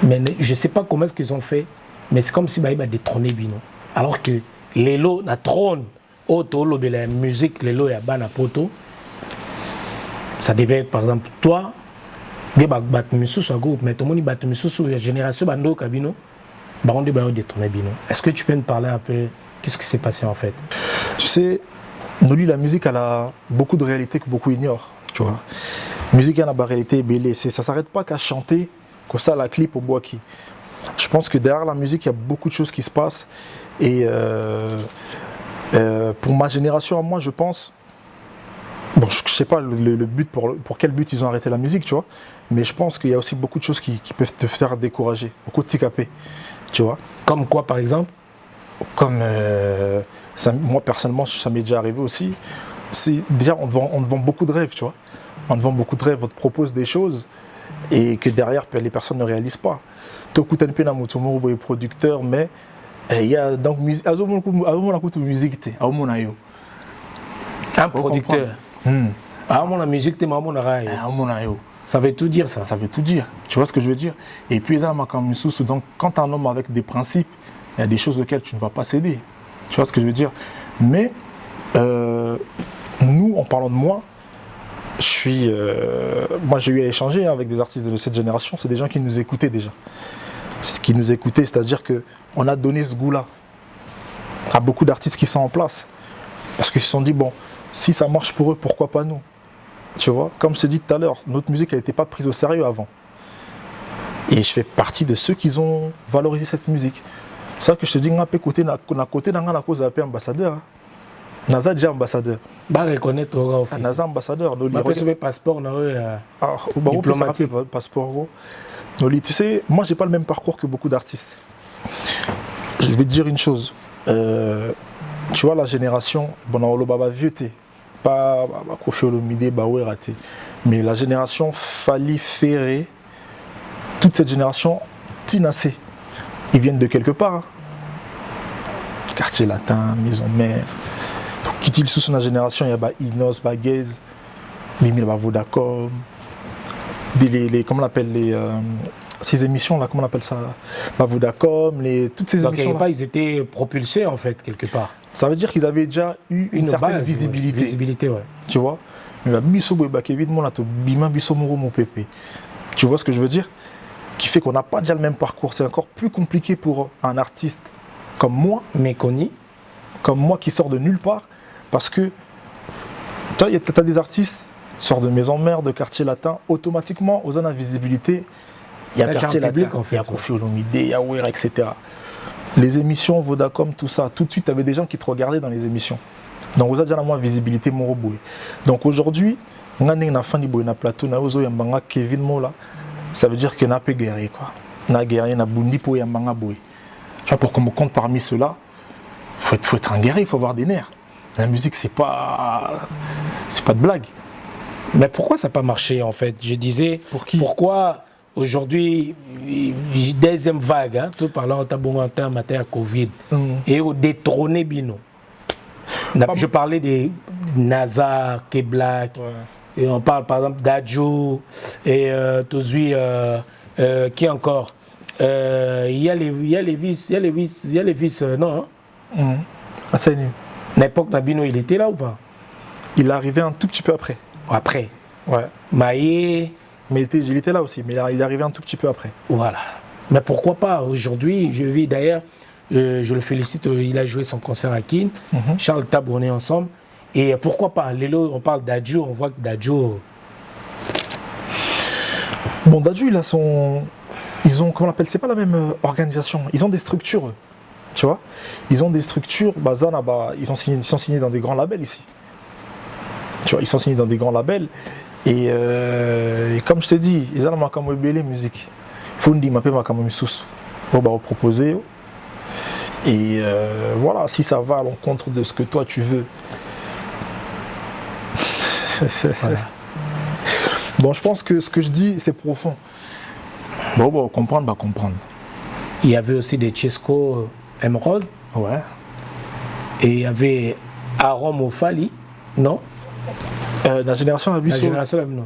Mais je ne sais pas comment est-ce qu'ils ont fait, mais c'est comme si ils détrôné Bino. Alors que Lelo na trône, la musique, Lelo et Abana Poto, ça devait être par exemple toi, mais tout le monde bat la génération Bando Kabino, on devait détrôner Bino. Est-ce que tu peux nous parler un peu, qu'est-ce qui s'est passé en fait? Tu sais, Noli, la musique, elle a beaucoup de réalités que beaucoup ignorent, tu vois. Musique, elle a une réalité belle. Ça ne s'arrête pas qu'à chanter, comme ça, la clip au bois qui. Je pense que derrière la musique, il y a beaucoup de choses qui se passent. Et pour ma génération, à moi, je pense. Bon, je ne sais pas le but, pour quel but ils ont arrêté la musique, tu vois. Mais je pense qu'il y a aussi beaucoup de choses qui peuvent te faire décourager. Beaucoup de ticapés, tu vois. Comme quoi, par exemple? Comme moi personnellement, ça m'est déjà arrivé aussi. Déjà, on te vend beaucoup de rêves, tu vois. On te vend beaucoup de rêves, on te propose des choses et que derrière, les personnes ne réalisent pas. Tokutan pena mutumo est producteur, mais il y a donc musique. Un producteur. La musique, ça veut tout dire, ça. Ça veut tout dire. Tu vois ce que je veux dire? Et puis, donc, quand tu es un homme avec des principes, il y a des choses auxquelles tu ne vas pas céder. Tu vois ce que je veux dire? Mais, nous, en parlant de moi, moi, j'ai eu à échanger avec des artistes de cette génération. C'est des gens qui nous écoutaient déjà. Qui nous écoutaient, c'est-à-dire qu'on a donné ce goût-là à beaucoup d'artistes qui sont en place. Parce qu'ils se sont dit, bon, si ça marche pour eux, pourquoi pas nous? Tu vois, comme je t'ai dit tout à l'heure, notre musique n'était pas prise au sérieux avant. Et je fais partie de ceux qui ont valorisé cette musique. C'est ça que je te dis, on a côté d'un cause à ambassadeur. Naza déjà ambassadeur. Bah reconnaître au office. Naza ambassadeur. Bah peut le passeport diplomatique. Passeport. Tu sais, moi j'ai pas le même parcours que beaucoup d'artistes. Je vais te dire une chose. Tu vois la génération, bon on baba vieux t'es. Pas Kofi Olomide, Baoué raté. Mais la génération Fali Ferré, toute cette génération, Tinasé, ils viennent de quelque part. Quartier Latin, Maison Mère. Qui-t-il sous son génération, il y a Inos, Baguez, Mimi Vodacom, comment on appelle ces émissions là, comment on appelle ça, Vodacom, toutes ces émissions. Donc ils étaient propulsés en fait quelque part. Ça veut dire qu'ils avaient déjà eu une certaine base, visibilité. Ouais. Visibilité, ouais. Tu vois? Tu vois ce que je veux dire? Qui fait qu'on n'a pas déjà le même parcours. C'est encore plus compliqué pour un artiste comme moi, méconnu, comme moi qui sort de nulle part, parce que tu as des artistes qui sortent de Maison Mère, de Quartier Latin, automatiquement, aux zones à visibilité, il y a Quartier Latin, en fait, il y a Kofi Olomide, il y a Ouera, etc. Les émissions, Vodacom, tout ça, tout de suite, tu avais des gens qui te regardaient dans les émissions. Donc, vous avez déjà la moins visibilité, Moroboué. Donc, aujourd'hui, on a un plateau, Kevin Mola, ça veut dire qu'il n'a pas guerrier, quoi. Na guerrier, na bundi pour Yambanga Boué. Tu vois, pour qu'on me compte parmi ceux-là, faut être un guerrier, il faut avoir des nerfs. La musique, c'est pas de blague. Mais pourquoi ça n'a pas marché, en fait? Je disais, pourquoi... Aujourd'hui, deuxième vague, hein, tout parlant de matière Covid, et au détrôné Bino. Je parlais des NASA, K-Black, et on parle par exemple d'Adjo, et Tozui, qui encore? Il y a les vis, non? L'époque Nabino, il était là ou pas? Il est arrivé un tout petit peu après. Après? Ouais. Maïe. Mais il était là aussi, mais il est arrivé un tout petit peu après. Voilà. Mais pourquoi pas? Aujourd'hui, je vis d'ailleurs, je le félicite, il a joué son concert à Kin. Charles Tab, on est ensemble. Et pourquoi pas? Lélo, on parle d'Adjo, on voit que d'Adjo... Bon, d'Adjo, ils ont, comment on appelle, c'est pas la même organisation. Ils ont des structures, tu vois. Ils ont des structures, ils sont signés dans des grands labels ici. Tu vois, ils sont signés dans des grands labels. Et comme je t'ai dit, ils ont ma belle musique. Il faut dire ma comme sous. On va proposer. Et voilà, si ça va à l'encontre de ce que toi tu veux. Voilà. Bon, je pense que ce que je dis, c'est profond. Bon, comprendre, comprendre. Il y avait aussi des Chesco Emerald. Ouais. Et il y avait Arom Ofali, non? La génération Abisso. La génération Abisso.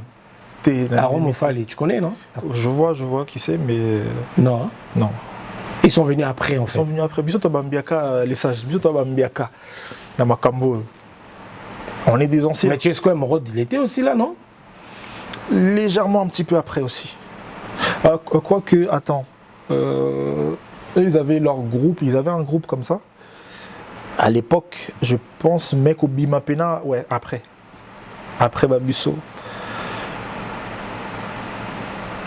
Arom Ofali, tu connais, non? Je vois qui c'est, mais... Non. Non. Ils sont venus après, en fait. Ils sont venus après. Biso Tabambiaka, les sages. Biso Tabambiaka, dans Makambo. On est des anciens. Mais Chesco Emerald, il était aussi là, non? Légèrement un petit peu après aussi. Quoique, attends. Eux, ils avaient leur groupe, ils avaient un groupe comme ça. À l'époque, je pense, mec au Bimapena, ouais, après. Après Babisso.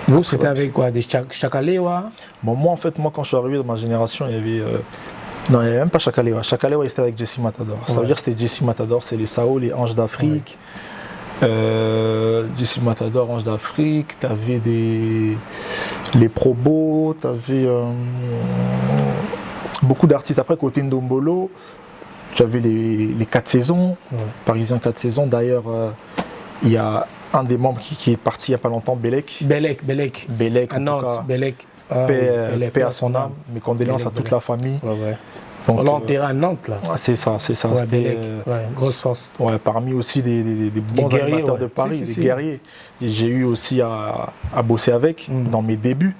Vous, c'était avec quoi? Des Chakalewa? Bon, moi, en fait, quand je suis arrivé dans ma génération, il y avait... Non, il n'y avait même pas Chakalewa. Chakalewa, c'était avec Jesse Matador. Ouais. Ça veut dire que c'était Jesse Matador, c'est les Sao, les Anges d'Afrique. Ouais. Jesse Matador, Anges d'Afrique. T'avais les Probos, t'avais beaucoup d'artistes. Après, côté Ndombolo, tu avais les 4 saisons, Parisien 4 saisons. D'ailleurs, il y a un des membres qui est parti il n'y a pas longtemps, Bellec. Bellec, à Nantes, Bellec. Paix à son âme, mes condoléances à toute la famille. Donc, on l'a enterré à Nantes, là. C'est ça. Ouais, Bellec, grosse force. Ouais, parmi aussi des bons animateurs de Paris, des guerriers. J'ai eu aussi à bosser avec dans mes débuts.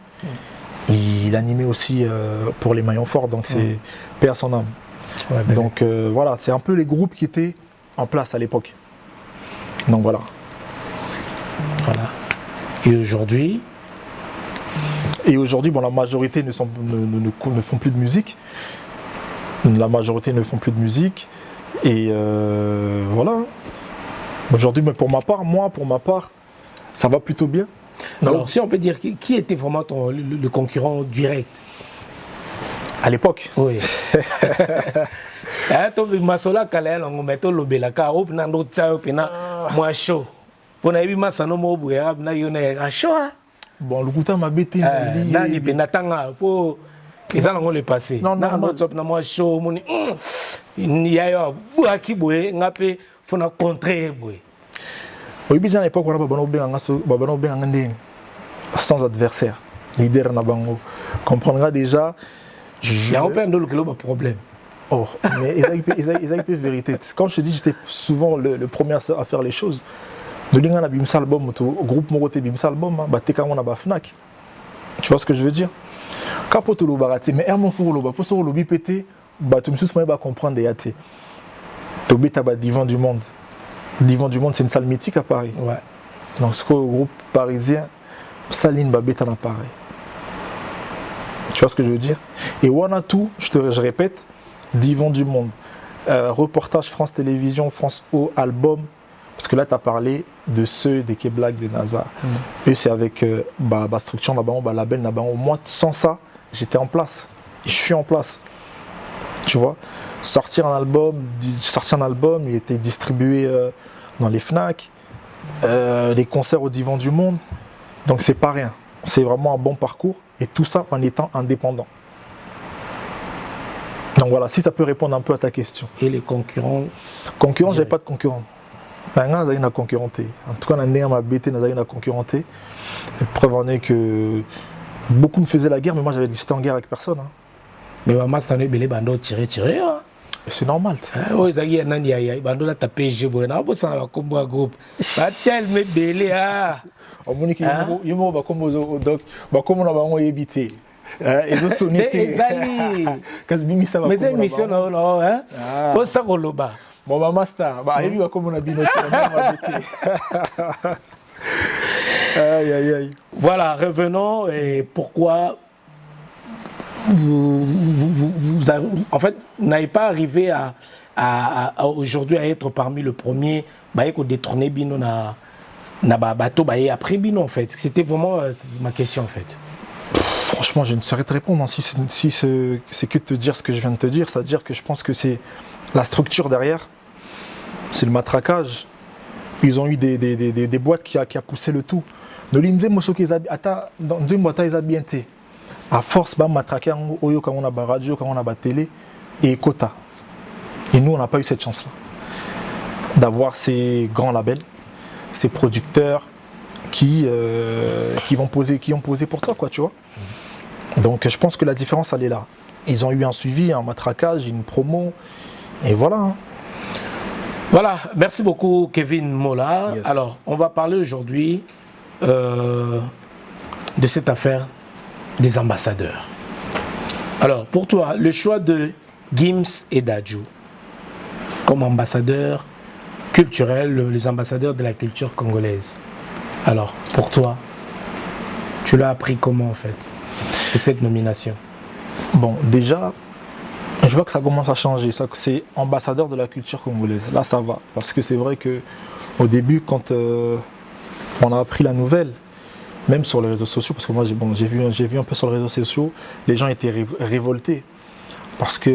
Il animait aussi pour les maillons forts, donc c'est paix à son âme. Ouais, donc voilà, c'est un peu les groupes qui étaient en place à l'époque. Donc voilà. Et aujourd'hui, bon, la majorité ne font plus de musique. La majorité ne font plus de musique. Et voilà. Aujourd'hui, mais pour ma part, ça va plutôt bien. Alors, si on peut dire, qui était vraiment le concurrent direct à l'époque? Oui. Masola Kalel, on met le Belaka, on a d'autres ça, moi chaud. Pour n'avoir pas ça, on a eu chaud. Bon, le goût m'a bêté. Nani Benatanga, pour les gens ont le passé. Non, moi chaud, il y a eu un qui boué, on a pu faire contrer. Oui, bien à l'époque, on a sans adversaire, leader Nabango. Comprendra déjà. Il y a un peu de problème. Oh, mais ils ont une vérité. Comme je te dis, j'étais souvent le premier à faire les choses. De l'ingana bimsa album, au groupe Moroté bimsa album, batteka on a bafnak. Tu vois ce que je veux dire? Capote le barati, mais hermon fou le bapo sur le bipété, batum sous moi va comprendre des yaté. Tobé tabat divan du monde. Divan du monde, c'est une salle mythique à Paris. Ouais. Donc ce groupe parisien, Saline Babeta n'a pareil. Tu vois ce que je veux dire? Et Wanatou, je répète, divan du monde. Reportage France Télévisions, France O, album. Parce que là, tu as parlé de ceux des Keblack, des NASA. Eux, c'est avec structure là-bas, label là-bas. Moi, sans ça, j'étais en place. Je suis en place. Tu vois? Sortir un album, il était distribué dans les Fnac, les concerts au Divan du Monde. Donc, c'est pas rien. C'est vraiment un bon parcours. Et tout ça en étant indépendant. Donc voilà, si ça peut répondre un peu à ta question. Et les concurrents? Concurrents, j'avais pas de concurrents. On a concurrenté. En tout cas, on a concurrenté. Preuve en est que beaucoup me faisaient la guerre, mais moi j'étais en guerre avec personne. Hein. Mais maman, c'est un belé bando tiré. Hein. C'est normal. Oui, ça y est, il bando là tapé j'ai bon. On bosse dans combo groupe. Pas tellement belé ah. On m'a dit que il m'a va combo au doc, va comme on a vraiment évité. Ils ont sonné. Mais c'est une mission là, hein. Pour ça qu'on le bat. Bon, ma master, il va comme on a dit notre aïe, aïe, aïe. Voilà, revenons. Et pourquoi vous n'avez pas arrivé à aujourd'hui à être parmi le premier qui détrôné Bino na bateau après Bino en fait. C'était vraiment ma question en fait. Franchement, je ne saurais te répondre si c'est que de te dire ce que je viens de te dire. C'est-à-dire que je pense que c'est la structure derrière. C'est le matraquage. Ils ont eu des boîtes qui a poussé le tout. À force, on a matraqué quand on a la radio, quand on a la télé et quota. Et nous, on n'a pas eu cette chance-là. D'avoir ces grands labels, ces producteurs qui ont posé pour toi, quoi, tu vois. Donc je pense que la différence, elle est là. Ils ont eu un suivi, un matraquage, une promo, et voilà. Voilà, merci beaucoup Kevin Mola. Yes. Alors, on va parler aujourd'hui de cette affaire des ambassadeurs. Alors, pour toi, le choix de Gims et Dadju comme ambassadeurs culturels, les ambassadeurs de la culture congolaise. Alors, pour toi, tu l'as appris comment en fait, cette nomination? Bon, déjà, je vois que ça commence à changer. C'est ambassadeur de la culture congolaise. Là, ça va. Parce que c'est vrai qu'au début, quand on a appris la nouvelle, même sur les réseaux sociaux, parce que moi, j'ai vu un peu sur les réseaux sociaux, les gens étaient révoltés. Parce qu'ils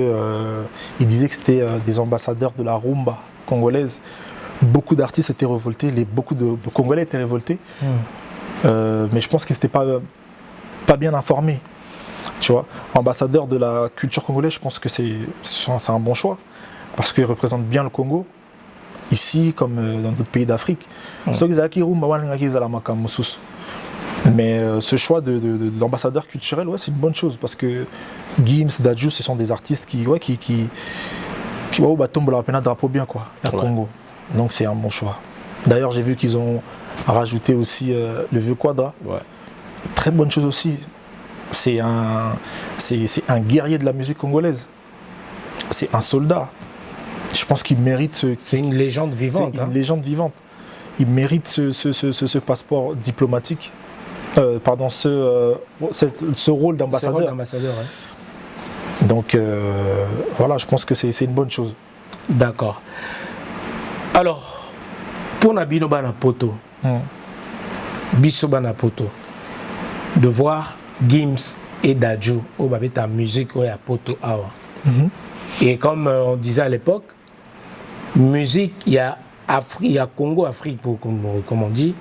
disaient que c'était des ambassadeurs de la rumba congolaise. Beaucoup d'artistes étaient révoltés, beaucoup de Congolais étaient révoltés. Mais je pense qu'ils n'étaient pas bien informés. Tu vois, ambassadeur de la culture congolaise, je pense que c'est un bon choix. parce qu'ils représentent bien le Congo, ici comme dans d'autres pays d'Afrique. Mais ce choix d'ambassadeur culturel, ouais, c'est une bonne chose parce que Gims, Dadju, ce sont des artistes qui tombent la peine à drapeau bien quoi, au Congo. Donc c'est un bon choix. D'ailleurs, j'ai vu qu'ils ont rajouté aussi le Vieux Quadra. Ouais. Très bonne chose aussi. C'est un guerrier de la musique congolaise. C'est un soldat. Je pense qu'il mérite. C'est une légende vivante. C'est une légende vivante. Il mérite ce passeport diplomatique. Ce rôle d'ambassadeur. Ouais. Donc voilà, je pense que c'est une bonne chose. D'accord. Alors, pour Nabino Banapoto, Biso Banapoto, de voir Gims et Dadju au ta musique à Poto Awa. Et comme on disait à l'époque, musique, il y a Afrique, il y a Congo, Afrique, comme on dit.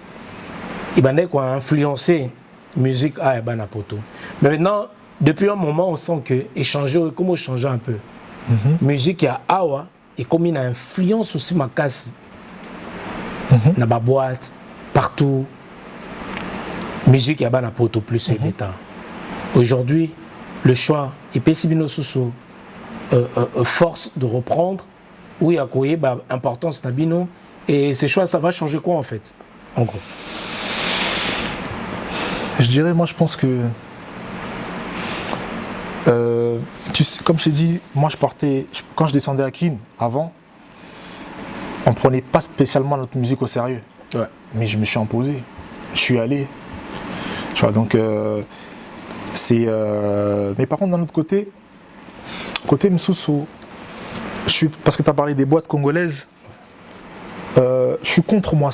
Il a influencé la musique à Banapoto. Mais maintenant, depuis un moment, on sent que comment changer un peu. Musique à Awa, et comme il a influence aussi ma casse, dans ma boîte, partout. Musique à Banapoto plus l'État. Aujourd'hui, le choix, et Pessibino Soussou, force de reprendre, où il y a quoi, importance Nabino, et ces choix, ça va changer quoi en fait, en gros? Je dirais, moi je pense que, tu sais, comme je t'ai dit, moi quand je descendais à Kin, avant, on ne prenait pas spécialement notre musique au sérieux. Ouais. Mais je me suis imposé, je suis allé. Tu vois, donc mais par contre, d'un autre côté Msoussou, parce que tu as parlé des boîtes congolaises, je suis contre moi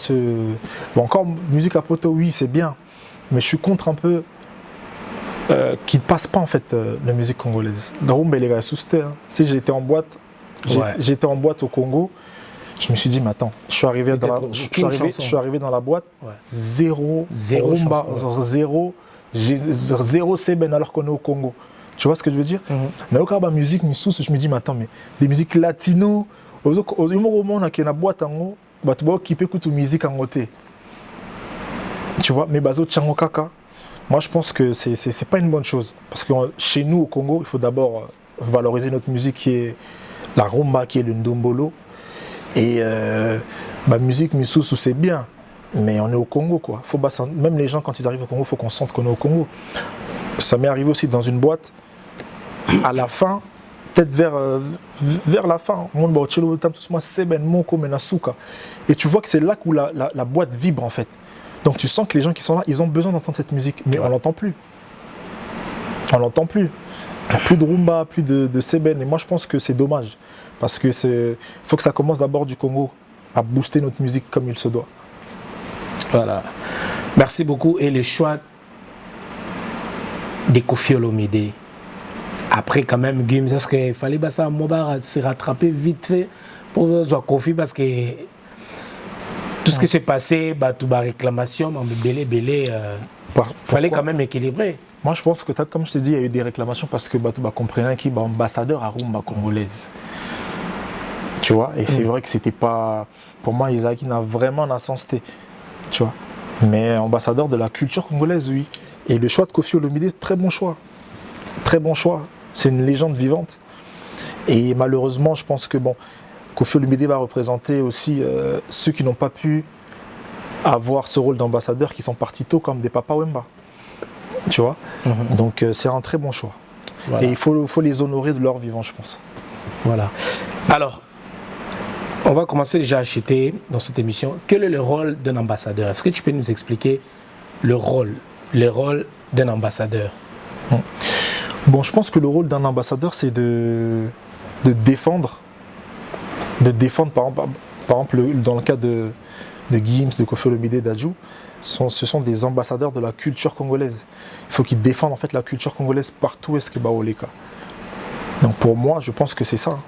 Bon, encore musique à poto, oui, c'est bien, mais je suis contre un peu qui ne passe pas en fait la musique congolaise. Darum, les gars, sousté. Si j'étais en boîte, j'étais en boîte au Congo. Je me suis dit, mais attends, je suis arrivé dans la boîte, zéro rumba, zéro seben alors qu'on est au Congo. Tu vois ce que je veux dire? Mais au la musique, je me dis, mais attends, mais des musiques latino, au moment où on a une boîte en haut, tu peux écouter toute musique en côté. Tu vois, mais bazo tchango kaka, moi je pense que c'est pas une bonne chose. Parce que chez nous au Congo, il faut d'abord valoriser notre musique qui est la rumba, qui est le ndombolo. Et ma musique Misusu c'est bien, mais on est au Congo quoi. Même les gens quand ils arrivent au Congo, il faut qu'on sente qu'on est au Congo. Ça m'est arrivé aussi dans une boîte, à la fin, peut-être vers la fin, et tu vois que c'est là où la boîte vibre en fait. Donc tu sens que les gens qui sont là, ils ont besoin d'entendre cette musique, mais on l'entend plus. On l'entend plus. Il n'y a plus de rumba, plus de seben, et moi je pense que c'est dommage. Parce que faut que ça commence d'abord du Congo à booster notre musique comme il se doit. Voilà. Merci beaucoup. Et le choix des Koffi Olomide. Après quand même Gims, parce qu'il fallait se rattraper vite fait pour Koffi parce que tout ce qui s'est passé, la réclamation, il fallait quand même équilibrer. Moi je pense que comme je t'ai dit, il y a eu des réclamations parce que comprenait qui est ambassadeur à rumba congolaise. Tu vois, et c'est vrai que c'était pas. Pour moi, Isaac n'a vraiment un sens T. Tu vois. Mais ambassadeur de la culture congolaise, oui. Et le choix de Koffi Olomide, très bon choix. Très bon choix. C'est une légende vivante. Et malheureusement, je pense que Koffi Olomide va représenter aussi ceux qui n'ont pas pu avoir ce rôle d'ambassadeur, qui sont partis tôt, comme des Papa Wemba. Tu vois. Donc c'est un très bon choix. Voilà. Et il faut les honorer de leur vivant, je pense. Voilà. Alors, on va commencer déjà à acheter dans cette émission. Quel est le rôle d'un ambassadeur? Est-ce que tu peux nous expliquer le rôle d'un ambassadeur? Bon, je pense que le rôle d'un ambassadeur, c'est de défendre. De défendre, par exemple, dans le cas de Gims, de Koffi Olomide, Dadju, ce sont des ambassadeurs de la culture congolaise. Il faut qu'ils défendent en fait la culture congolaise partout où est-ce que Baoleka. Donc pour moi, je pense que c'est ça.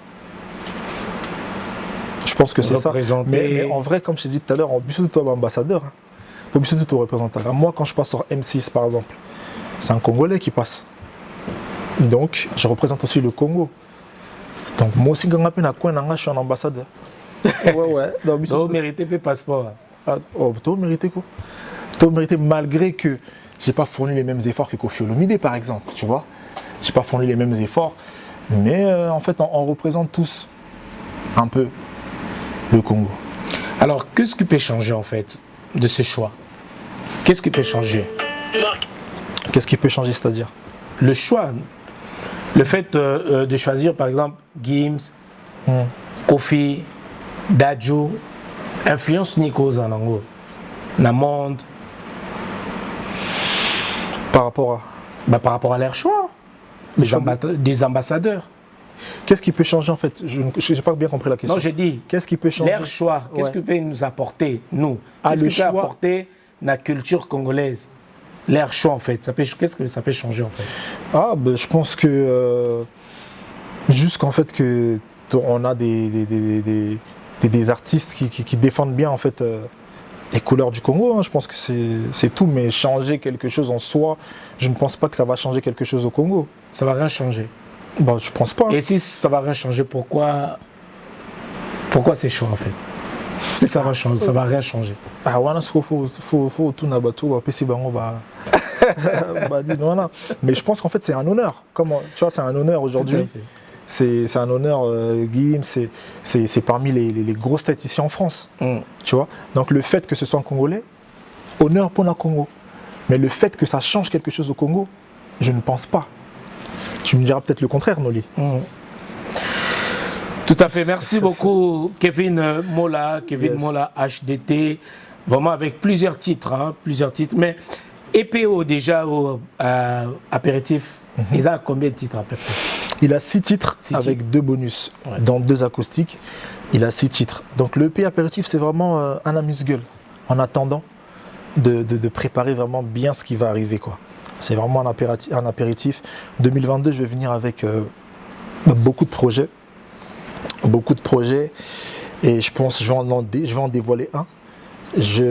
Je pense que c'est ça. Mais en vrai, comme je t'ai dit tout à l'heure, on peut surtout être ambassadeur. On peut surtout être représentant. Moi, quand je passe sur M6, par exemple, c'est un Congolais qui passe. Donc, je représente aussi le Congo. Donc moi aussi, quand je suis en ambassadeur. Ouais. Donc, vous méritez le passeport. Oh, tu mérites quoi? Tu mérites malgré que j'ai pas fourni les mêmes efforts que Koffi Olomide, par exemple, tu vois. J'ai pas fourni les mêmes efforts, mais en fait, on représente tous un peu le Congo. Alors, qu'est-ce qui peut changer en fait de ce choix? Qu'est-ce qui peut changer? Qu'est-ce qui peut changer, c'est-à-dire? Le choix. Le fait de choisir par exemple Gims, Koffi, Dadju, influence Nico Zanango, dans le monde. Par rapport à par rapport à leur choix, des ambassadeurs. Qu'est-ce qui peut changer en fait? Je n'ai pas bien compris la question. Non, j'ai dit, qu'est-ce qui peut changer? Leur choix, qu'est-ce qui peut nous apporter, nous? Qu'est-ce qui peut apporter la culture congolaise? Leur choix en fait, qu'est-ce que ça peut changer en fait? Je pense que jusqu'en fait que on a des artistes qui défendent bien en fait les couleurs du Congo, hein. Je pense que c'est tout, mais changer quelque chose en soi, je ne pense pas que ça va changer quelque chose au Congo. Ça va rien changer? Je pense pas. Et si ça va rien changer, pourquoi ces choix en fait? Si ça va changer, ça va rien changer. Faut tout nabato, mais je pense qu'en fait c'est un honneur. Comment, tu vois, c'est un honneur aujourd'hui. C'est un honneur, Guillaume, c'est parmi les grosses têtes ici en France. Tu vois. Donc le fait que ce soit un Congolais, honneur pour le Congo. Mais le fait que ça change quelque chose au Congo, je ne pense pas. Tu me diras peut-être le contraire, Noli. Tout à fait. Merci beaucoup, Kevin Mola, Mola HDT. Vraiment avec plusieurs titres. Mais EPO déjà au apéritif, il a combien de titres à peu près? Il a 6 titres avec 2 bonus, dont 2 acoustiques. Il a 6 titres. Donc le EP apéritif, c'est vraiment un amuse-gueule en attendant de préparer vraiment bien ce qui va arriver, quoi. C'est vraiment un apéritif. 2022, je vais venir avec beaucoup de projets. Et je pense que je vais en dévoiler un. Je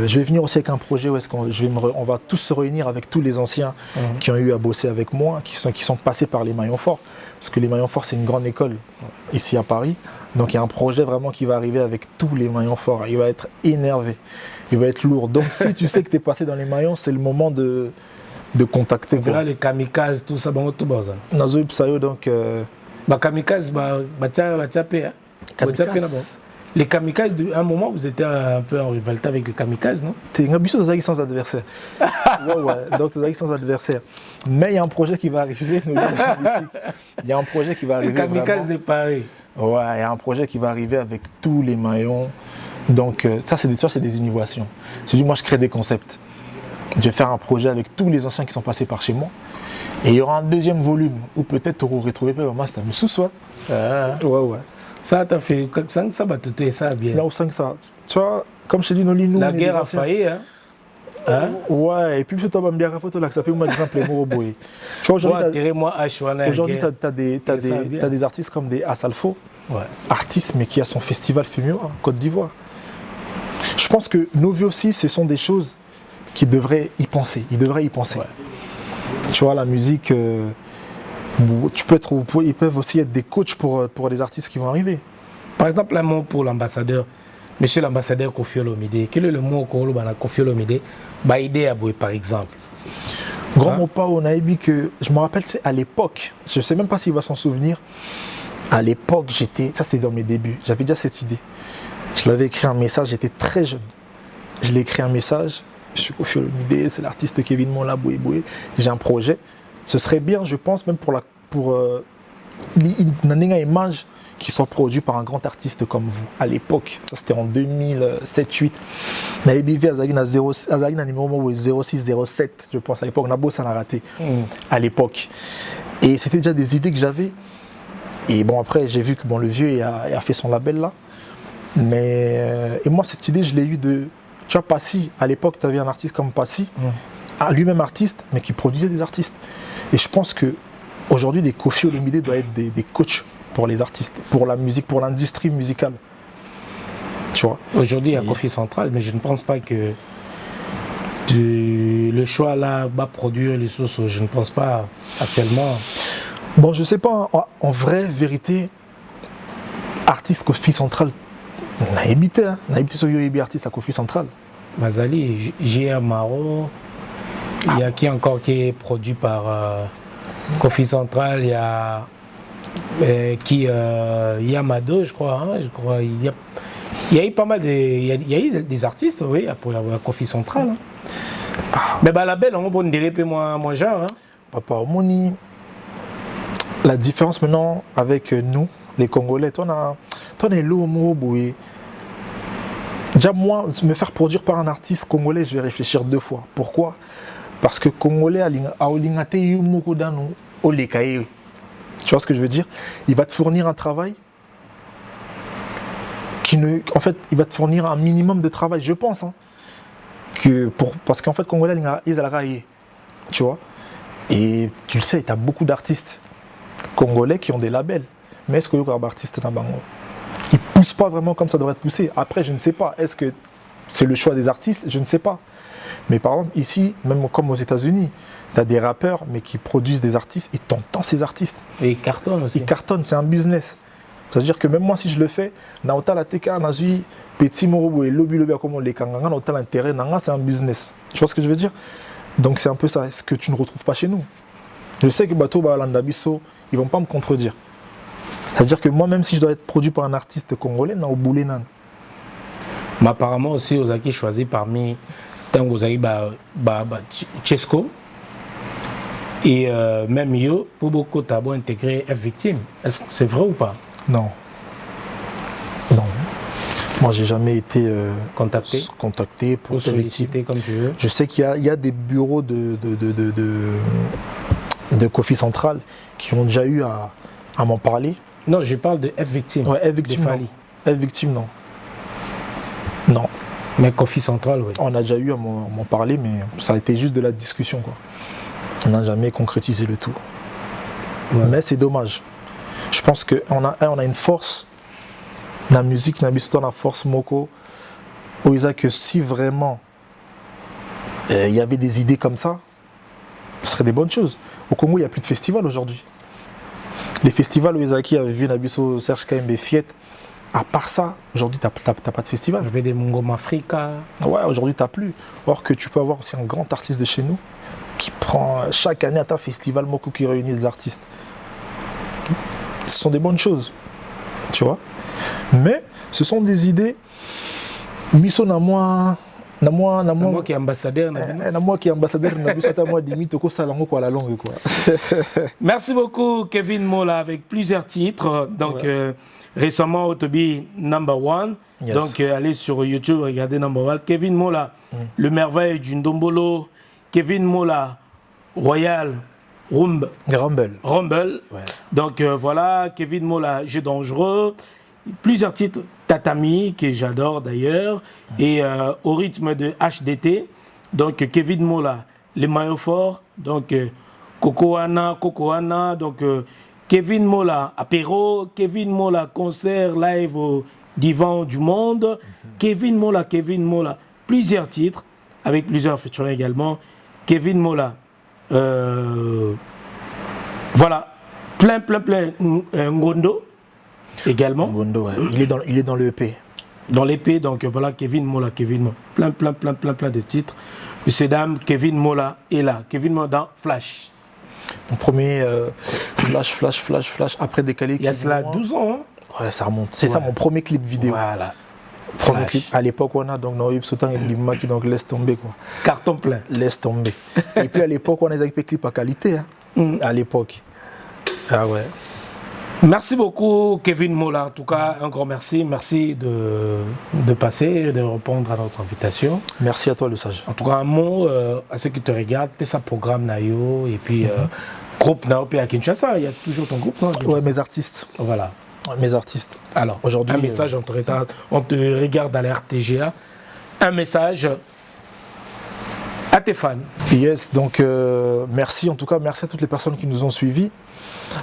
vais venir aussi avec un projet où on va tous se réunir avec tous les anciens qui ont eu à bosser avec moi, qui sont passés par les maillons forts. Parce que les maillons forts, c'est une grande école ici à Paris. Donc il y a un projet vraiment qui va arriver avec tous les maillons forts. Il va être énervé, il va être lourd. Donc si tu sais que tu es passé dans les maillons, c'est le moment de contacter. On verra les kamikazes, tout ça, tout bas. Donc kamikazes, les kamikazes, à un moment, vous étiez un peu en rivalité avec les kamikazes, non? Tu es un ambitieux sans adversaire. Donc tu es sans adversaire. Mais il y a un projet qui va arriver. Il y a un projet qui va arriver. Les kamikazes, c'est pareil. Ouais, il y a un projet qui va arriver avec tous les maillons. Donc ça, c'est des innovations. Je dis, moi, je crée des concepts. Je vais faire un projet avec tous les anciens qui sont passés par chez moi. Et il y aura un deuxième volume où peut-être tu auras retrouvé vraiment c'était sous soi. Ouais. Ça t'a fait 5 ça va tout ça bien. Non, 5 ça. Tu vois, comme je te dis, nous la guerre a failli, hein? Ouais, et puis c'est toi bien photo là que ça peut moi exemple les mots boy. Tu vois aujourd'hui t'as des artistes comme des Asalfo. Artiste mais qui a son festival Fumio en Côte d'Ivoire. Je pense que nos vieux aussi, ce sont des choses qui devraient y penser. Ils devraient y penser. Tu vois, la musique, ils peuvent aussi être des coachs pour les artistes qui vont arriver. Par exemple, un mot pour l'ambassadeur. Monsieur l'ambassadeur Koffi Olomide, quel est le mot qu'on a Koffi Olomide Baïdé Aboué, par exemple. Grand mot pas, on a dit que, je me rappelle, à l'époque, je ne sais même pas s'il va s'en souvenir, à l'époque, ça c'était dans mes débuts, j'avais déjà cette idée. Je l'avais écrit un message, j'étais très jeune. Je l'ai écrit un message, je suis Koffi Olomide, c'est l'artiste Kevin Mola Boué, j'ai un projet. Ce serait bien, je pense, même pour une image qui soit produit par un grand artiste comme vous, à l'époque. Ça, c'était en 2007-2008. On avait BV Azagina numéro 06-07, je pense, à l'époque. On a bossé, on a raté, à l'époque. Et c'était déjà des idées que j'avais. Et bon, après, j'ai vu que le vieux a fait son label là. Mais, et moi, cette idée, je l'ai eue de... Tu vois, Passy, à l'époque, tu avais un artiste comme Passy, lui-même artiste, mais qui produisait des artistes. Et je pense qu'aujourd'hui, des Koffi Olomide doivent être des coachs pour les artistes, pour la musique, pour l'industrie musicale. Tu vois. Aujourd'hui, il y a Koffi Central, mais je ne pense pas que le choix là va produire les sources. Je ne pense pas actuellement. Bon, je sais pas, en vraie vérité, artiste Kofi Central, on a habité sur Yoyebi artiste à Kofi Central. Mazali, J.R. Maro, il y a qui encore qui est produit par Kofi Central, il y a Yamado, je crois, il y a eu pas mal des artistes, oui, pour la Kofi Central. Hein. Mais bah, la belle, on dirait peu moins genre. Hein. Papa, Moni, la différence maintenant avec nous, les Congolais, toi, on est l'homme, déjà, moi, me faire produire par un artiste congolais, je vais réfléchir 2 fois. Pourquoi? Parce que Congolais, tu vois ce que je veux dire? Il va te fournir un travail en fait, il va te fournir un minimum de travail, je pense. Hein, parce qu'en fait, Congolais, ils ont tu vois? Et tu le sais, tu as beaucoup d'artistes congolais qui ont des labels. Mais est-ce que les artistes ils ne poussent pas vraiment comme ça devrait être poussé? Après, je ne sais pas. Est-ce que c'est le choix des artistes? Je ne sais pas. Mais par exemple, ici, même comme aux États-Unis, tu as des rappeurs mais qui produisent des artistes, ils t'entendent ces artistes. Et ils cartonnent aussi. Ils cartonnent, c'est un business. C'est-à-dire que même moi, si je le fais, la teka, petit morobo et lobby comme les kanganga, l'intérêt, c'est un business. Tu vois ce que je veux dire? Donc c'est un peu ça, ce que tu ne retrouves pas chez nous. Je sais que Bato Balandabiso, ils ne vont pas me contredire. C'est-à-dire que moi, même si je dois être produit par un artiste congolais, n'a au boulé nan. Mais apparemment aussi, vous avez choisi parmi tant vous avez Chesco et même yo, pour beaucoup t'as intégré F Victime. Est-ce que c'est vrai ou pas? Non. Non. Moi, j'ai jamais été contacté pour solliciter comme tu veux. Je sais qu'il y a des bureaux de Kofi Central qui ont déjà eu à m'en parler. Non, je parle de F Victime. Ouais, F Victime. F Victime, non. Non. Mais Kofi Central, oui. On a déjà eu à m'en parler, mais ça a été juste de la discussion, quoi. On n'a jamais concrétisé le tout. Ouais. Mais c'est dommage. Je pense qu'on a une force. La musique, la force Moko. Où il a que si vraiment il y avait des idées comme ça, ce serait des bonnes choses. Au Congo, il n'y a plus de festivals aujourd'hui. Les festivals où Ezaki avait vu Nabiso, Serge KMB, Fiet, à part ça, aujourd'hui, tu n'as pas de festival. Il y avait des Mongom Africa. Ouais, aujourd'hui, tu n'as plus. Or que tu peux avoir aussi un grand artiste de chez nous qui prend chaque année à ta festival Moko qui réunit des artistes. Ce sont des bonnes choses, tu vois. Mais ce sont des idées. Biso na moi qui est ambassadeur. Moi qui est ambassadeur, moi limite au salango quoi la langue quoi. Merci beaucoup Kevin Mola avec plusieurs titres. Donc ouais. Récemment Otobi #1. Yes. Donc allez sur YouTube, regardez #1. Kevin Mola, Le Merveille du Ndombolo. Kevin Mola, Royal Rumble. Ouais. Donc voilà, Kevin Mola, Jeu dangereux. Plusieurs titres, Tatami, que j'adore d'ailleurs, et au rythme de HDT. Donc Kevin Mola, Les Maillots Forts, donc Cocoana, donc Kevin Mola, Apéro, Kevin Mola, concert live au Divan du Monde, Kevin Mola, plusieurs titres, avec plusieurs featuring également. Kevin Mola, voilà, plein, Ngondo. Également. Ngondo, ouais. Il est dans le EP. Dans l'EP, donc voilà, Kevin Mola. Plein de titres. Monsieur dame, Kevin Mola est là. Kevin Mola dans Flash. Mon premier Flash, après décalé. Il y a cela 12 ans. Hein? Ouais, ça remonte. C'est ça mon premier clip vidéo. Voilà. Premier clip. À l'époque, on a donc Noïb Soutan et Bimma qui donc laisse tomber quoi. Carton plein. Laisse tomber. Et puis à l'époque, on a des clips à qualité. Hein. À l'époque. Ah ouais. Merci beaucoup Kevin Mola, en tout cas un grand merci. Merci de passer, de répondre à notre invitation. Merci à toi le sage. En tout cas un mot à ceux qui te regardent, fais ça programme Nayo et puis groupe Nayo à Kinshasa, il y a toujours ton groupe non? Ouais, mes artistes. Voilà. Ouais, mes artistes. Alors aujourd'hui un message, on te regarde à la RTGA, un message à tes fans. Yes, donc merci en tout cas, merci à toutes les personnes qui nous ont suivis.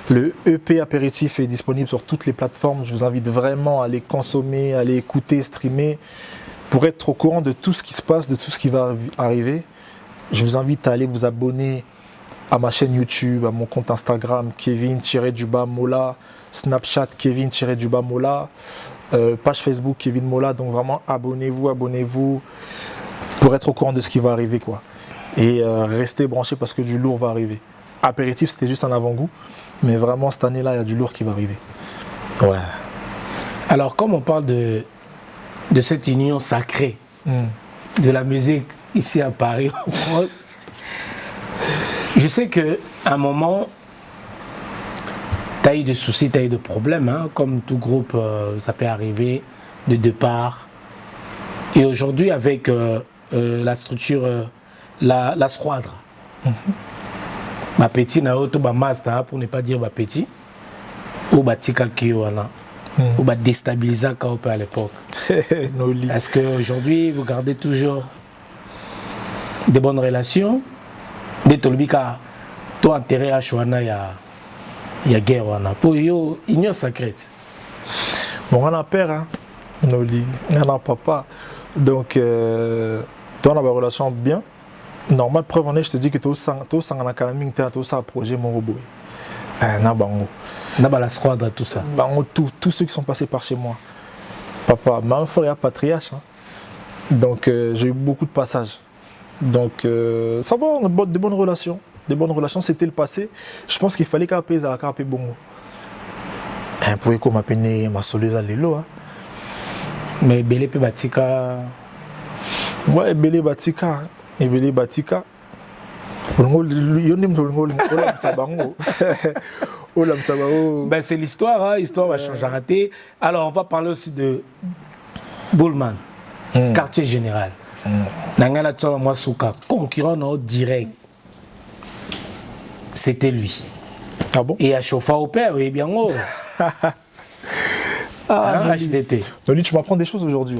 Le EP Apéritif est disponible sur toutes les plateformes. Je vous invite vraiment à aller consommer, à aller écouter, streamer, pour être au courant de tout ce qui se passe, de tout ce qui va arriver. Je vous invite à aller vous abonner à ma chaîne YouTube, à mon compte Instagram, Kevin-Mola, Snapchat, Kevin-Mola, page Facebook, Kevin Mola. Donc vraiment, abonnez-vous pour être au courant de ce qui va arriver, quoi. Et restez branchés parce que du lourd va arriver. Apéritif, c'était juste un avant-goût, mais vraiment, cette année-là, il y a du lourd qui va arriver. Ouais. Alors, comme on parle de cette union sacrée de la musique ici à Paris, en France, je sais qu'à un moment, tu as eu des soucis, tu as eu des problèmes, hein, comme tout groupe, ça peut arriver de départ. Et aujourd'hui, avec la structure, la squadra, ma petit na auto ba master pour ne pas dire ba petit, ou ba tika kiwana, ou ba déstabiliser à l'époque. Est-ce qu'aujourd'hui, vous gardez toujours des bonnes relations? Des tolbika, toi intérêt à Chouana, il y a guerre. Pour eux, union secrète. Bon, on a père, hein, Noli, on a papa. Donc, toi, on a une relation bien. Normal, preuve en est, je te dis que tu as un académique, tu as un projet, mon robot. On a la squadre, tout ça. Tous ceux qui sont passés par chez moi. Papa, ma frère est patriarche. Hein. Donc, j'ai eu beaucoup de passages. Donc, ça va, on a de bonnes relations. Des bonnes relations, c'était le passé. Je pense qu'il fallait qu'à payer à la carte bongo. Un peu comme ma peine, ma soleuse à l'élo. Mais Belé pe Batika. Ouais, Belé Batika. Et Belé Batika. C'est l'histoire, hein? L'histoire va changer à rater. Alors, on va parler aussi de Bullman, quartier général. Nangana Tchama Mwasuka, concurrent direct. C'était lui. Ah bon? Et à chauffer au père, oui, bien haut. HDT. Donc, tu m'apprends des choses aujourd'hui.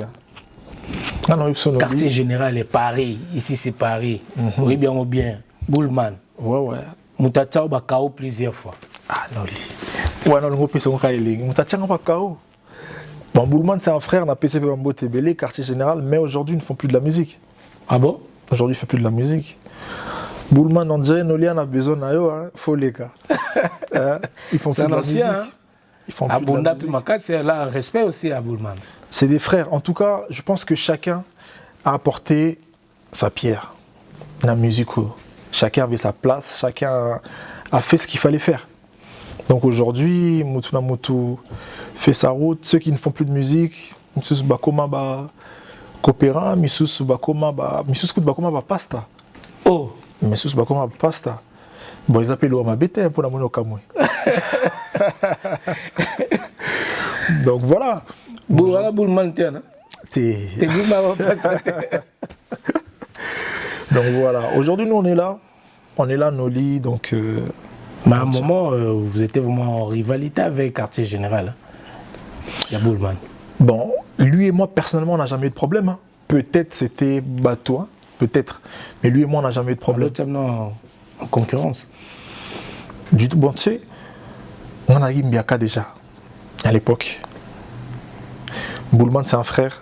Ah non, quartier général est Paris. Ici, c'est Paris. Oui, bien ou bien. Bullman. Ouais. Moutacha ba KO plusieurs fois. Ah non, ouais, non, le groupe est son Kailing. Moutacha pas KO. Bon, Bullman, c'est un frère, on a PCP Bambo Tébélé, quartier général, mais aujourd'hui, ils ne font plus de la musique. Ah bon? Aujourd'hui, ils ne font plus de la musique. Bullman, on dirait, Nolian a besoin d'eux, faut les gars. Ils font plus de la musique. Hein? Ils font plus de la musique. C'est là un respect aussi à Bullman. C'est des frères. En tout cas, je pense que chacun a apporté sa pierre. La musique, chacun avait sa place, chacun a fait ce qu'il fallait faire. Donc aujourd'hui, Mutuna Mutu fait sa route. Ceux qui ne font plus de musique, Misus Bakoma ba Kopera, Misus Bakoma ba Pasta. Oh, Misus Bakoma ba Pasta. Bon, ils appellent l'Ouama Bété pour la mono Kamwe. Donc voilà. Voilà, Bullman, t'es Pasta. Donc voilà. Aujourd'hui, nous, on est là. On est là, Noli, donc... Mais à un moment, vous étiez vraiment en rivalité avec Quartier Général. Il y a Bullman. Bon, lui et moi, personnellement, on n'a jamais eu de problème. Hein. Peut-être c'était Batois, peut-être. Mais lui et moi, on n'a jamais eu de problème. L'autre, en concurrence. Du tout, bon, tu sais, on a eu Mbiaka déjà, à l'époque. Bullman, c'est un frère.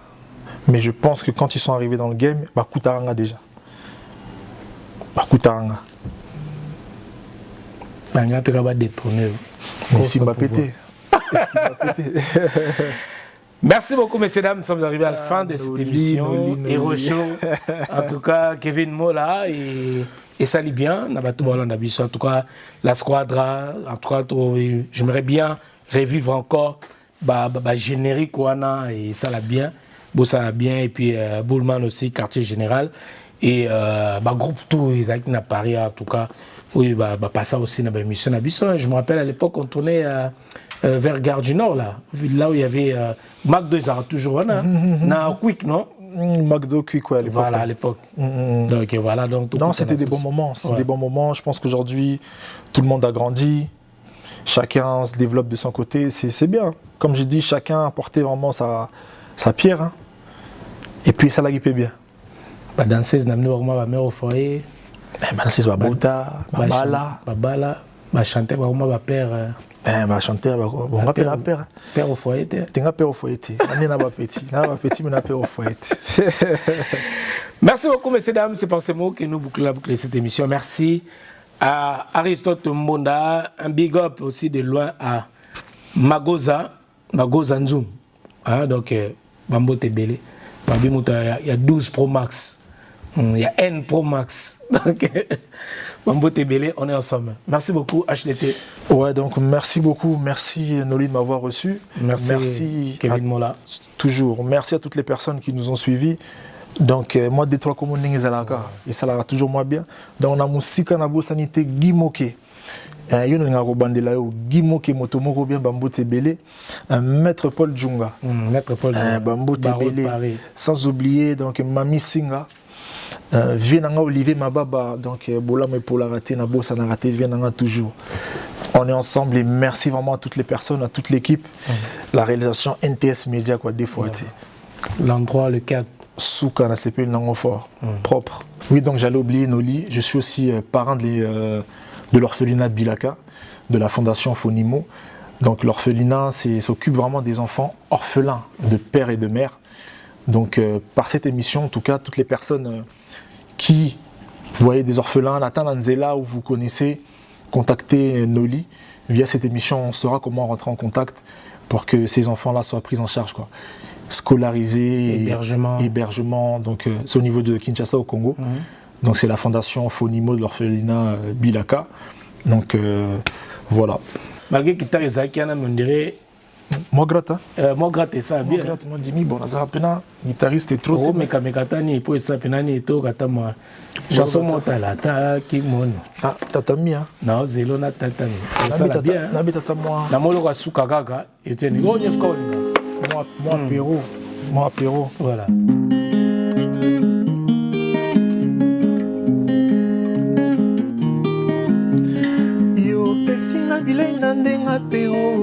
Mais je pense que quand ils sont arrivés dans le game, Bakoutaranga déjà. Bakoutaranga. Merci Mbappé. Merci beaucoup, messieurs, dames. Nous sommes arrivés à la fin de cette émission. Hero Show. En tout cas, Kevin Mola et ça lit bien. En tout cas, la squadra. En tout cas, j'aimerais bien revivre encore générique et ça l'a bien. Ça l'a bien. Et puis Bullman aussi, quartier général. Et groupe tout, ils ont à Paris en tout cas. Oui, passer aussi dans l'émission. Je me rappelle à l'époque, on tournait vers Gare du Nord, là où il y avait McDo, ils ont toujours un Quick, non? McDo Quick, ouais, à l'époque. Voilà, à l'époque. Donc voilà. Non, c'était des bons moments. C'était des bons moments. Je pense qu'aujourd'hui, tout le monde a grandi. Chacun se développe de son côté. C'est bien. Comme j'ai dit, chacun a apporté vraiment sa pierre. Hein. Et puis, ça l'a guipé bien. Danseuse, n'a amené vraiment ma mère au foyer. Danseuse, Babota, Babala, chanter vraiment ma père. Chanter, on rappelle la père. Père au foyer. T'es un père au foyer. On est un petit, mais un père au foyer. Merci beaucoup, messieurs, dames. C'est par ces mots que nous bouclons cette émission. Merci à Aristote Mbonda, un big up aussi de loin à Magoza Nzoum. Hein, donc, Bambo Tebele. Il y a 12 Pro Max. Il y a N Pro Max. Donc, Bambo Tebele, on est ensemble. Merci beaucoup, HDT. Ouais, donc merci beaucoup. Merci Noli de m'avoir reçu. Merci Kevin Mola. Toujours. Merci à toutes les personnes qui nous ont suivis. Donc, moi, Détroit Commune Zalaka. Et ça l'a toujours moi bien. Donc, on a Moussika Nabo Sanité Guimoke. Yo na ngakobandela yo Guimoke Motomoko bien Bambo Tebele. Maître Paul Djunga. Maître Paul Djunga. Bambo Tebele. Sans oublier, donc, Mami Singa. Vienanga Olivier Mababa. Donc, Bola me pour la rater, Nabo ça n'a raté, Vienanga toujours. On est ensemble et merci vraiment à toutes les personnes, à toute l'équipe. La réalisation NTS Media, quoi, des fois. L'endroit, le cadre. Souka na CP fort, propre. Oui, donc j'allais oublier Noli. Je suis aussi parrain de l'orphelinat Bilaka, de la fondation Fonimo. Donc l'orphelinat s'occupe vraiment des enfants orphelins de père et de mère. Donc par cette émission, en tout cas, toutes les personnes qui voyaient des orphelins, Nathan Lanzela, où vous connaissez, contactez Noli. Via cette émission, on saura comment rentrer en contact pour que ces enfants-là soient pris en charge, quoi. Scolarisés, hébergement. Donc c'est au niveau de Kinshasa au Congo. Donc c'est la fondation Fonimo de l'orphelinat Bilaka. Donc voilà. Malgré que tu as Zaki, on dirait. Moi gratte. Moi gratte, ça bien. Moi gratte, moi dis bon, on a un guitariste trop. Oh mais quand il peut ça penani to kata moi. Chanson monta ta ki mono. Ah tatami hein. Non zelo na tatami. Ça la bien. Na bita moi. Na molo ka suka gaga et tu ni gros sko. Moi apéro. Moi apéro. Voilà. Yo pesinga bilei na ndenga apéro.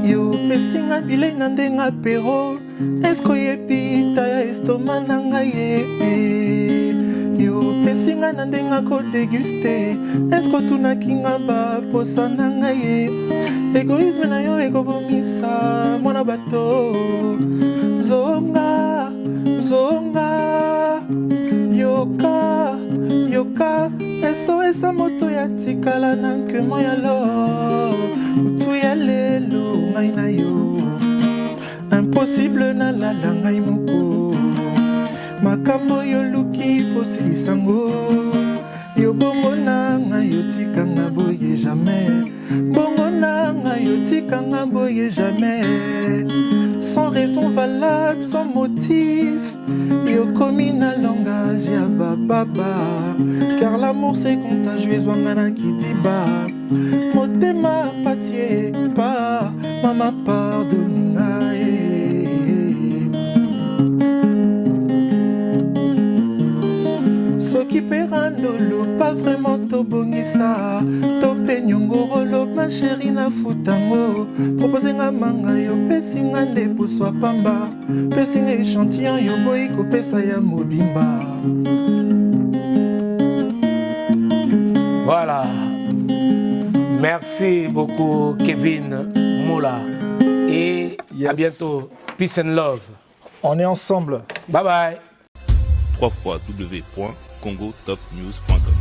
Yo pesinga bilei na ndenga apéro. Esko yebi ta ya estoma na ngai yebi. Yo pesinga na ndenga ko déguster. Esko tunaki nga ba posa na ngai ye. Egoïsme na yo ekobomisa mwana bato. Zonga, zonga. Yoka, yoka. Eso esa moto ya tikala na nkemo ya lo. Utu ya lelo ngai na yo. Impossible na lala ngai moko. Makambo yo luki fosilisango. Yo bongo na ngai yo tikanga boye jamais. Bongo na ngai yo tikanga boye jamais. Sans raison valable, sans motif. Yo commis na langage ya bababa. Car l'amour c'est contagieux, zwangana kitiba. Motema pasie pa, mama pardoninga. Soki perandolo, pas vraiment tobongisa. Tope nyongorolo, ma chérie na futango. Proposenga manga yo, pesinga ndepo swa pamba. Pesinga échantillon yo, boy kopesa ya mobimba. Voilà. Merci beaucoup Kevin Mola. Et à bientôt. Peace and love. On est ensemble. Bye bye. www.congotopnews.com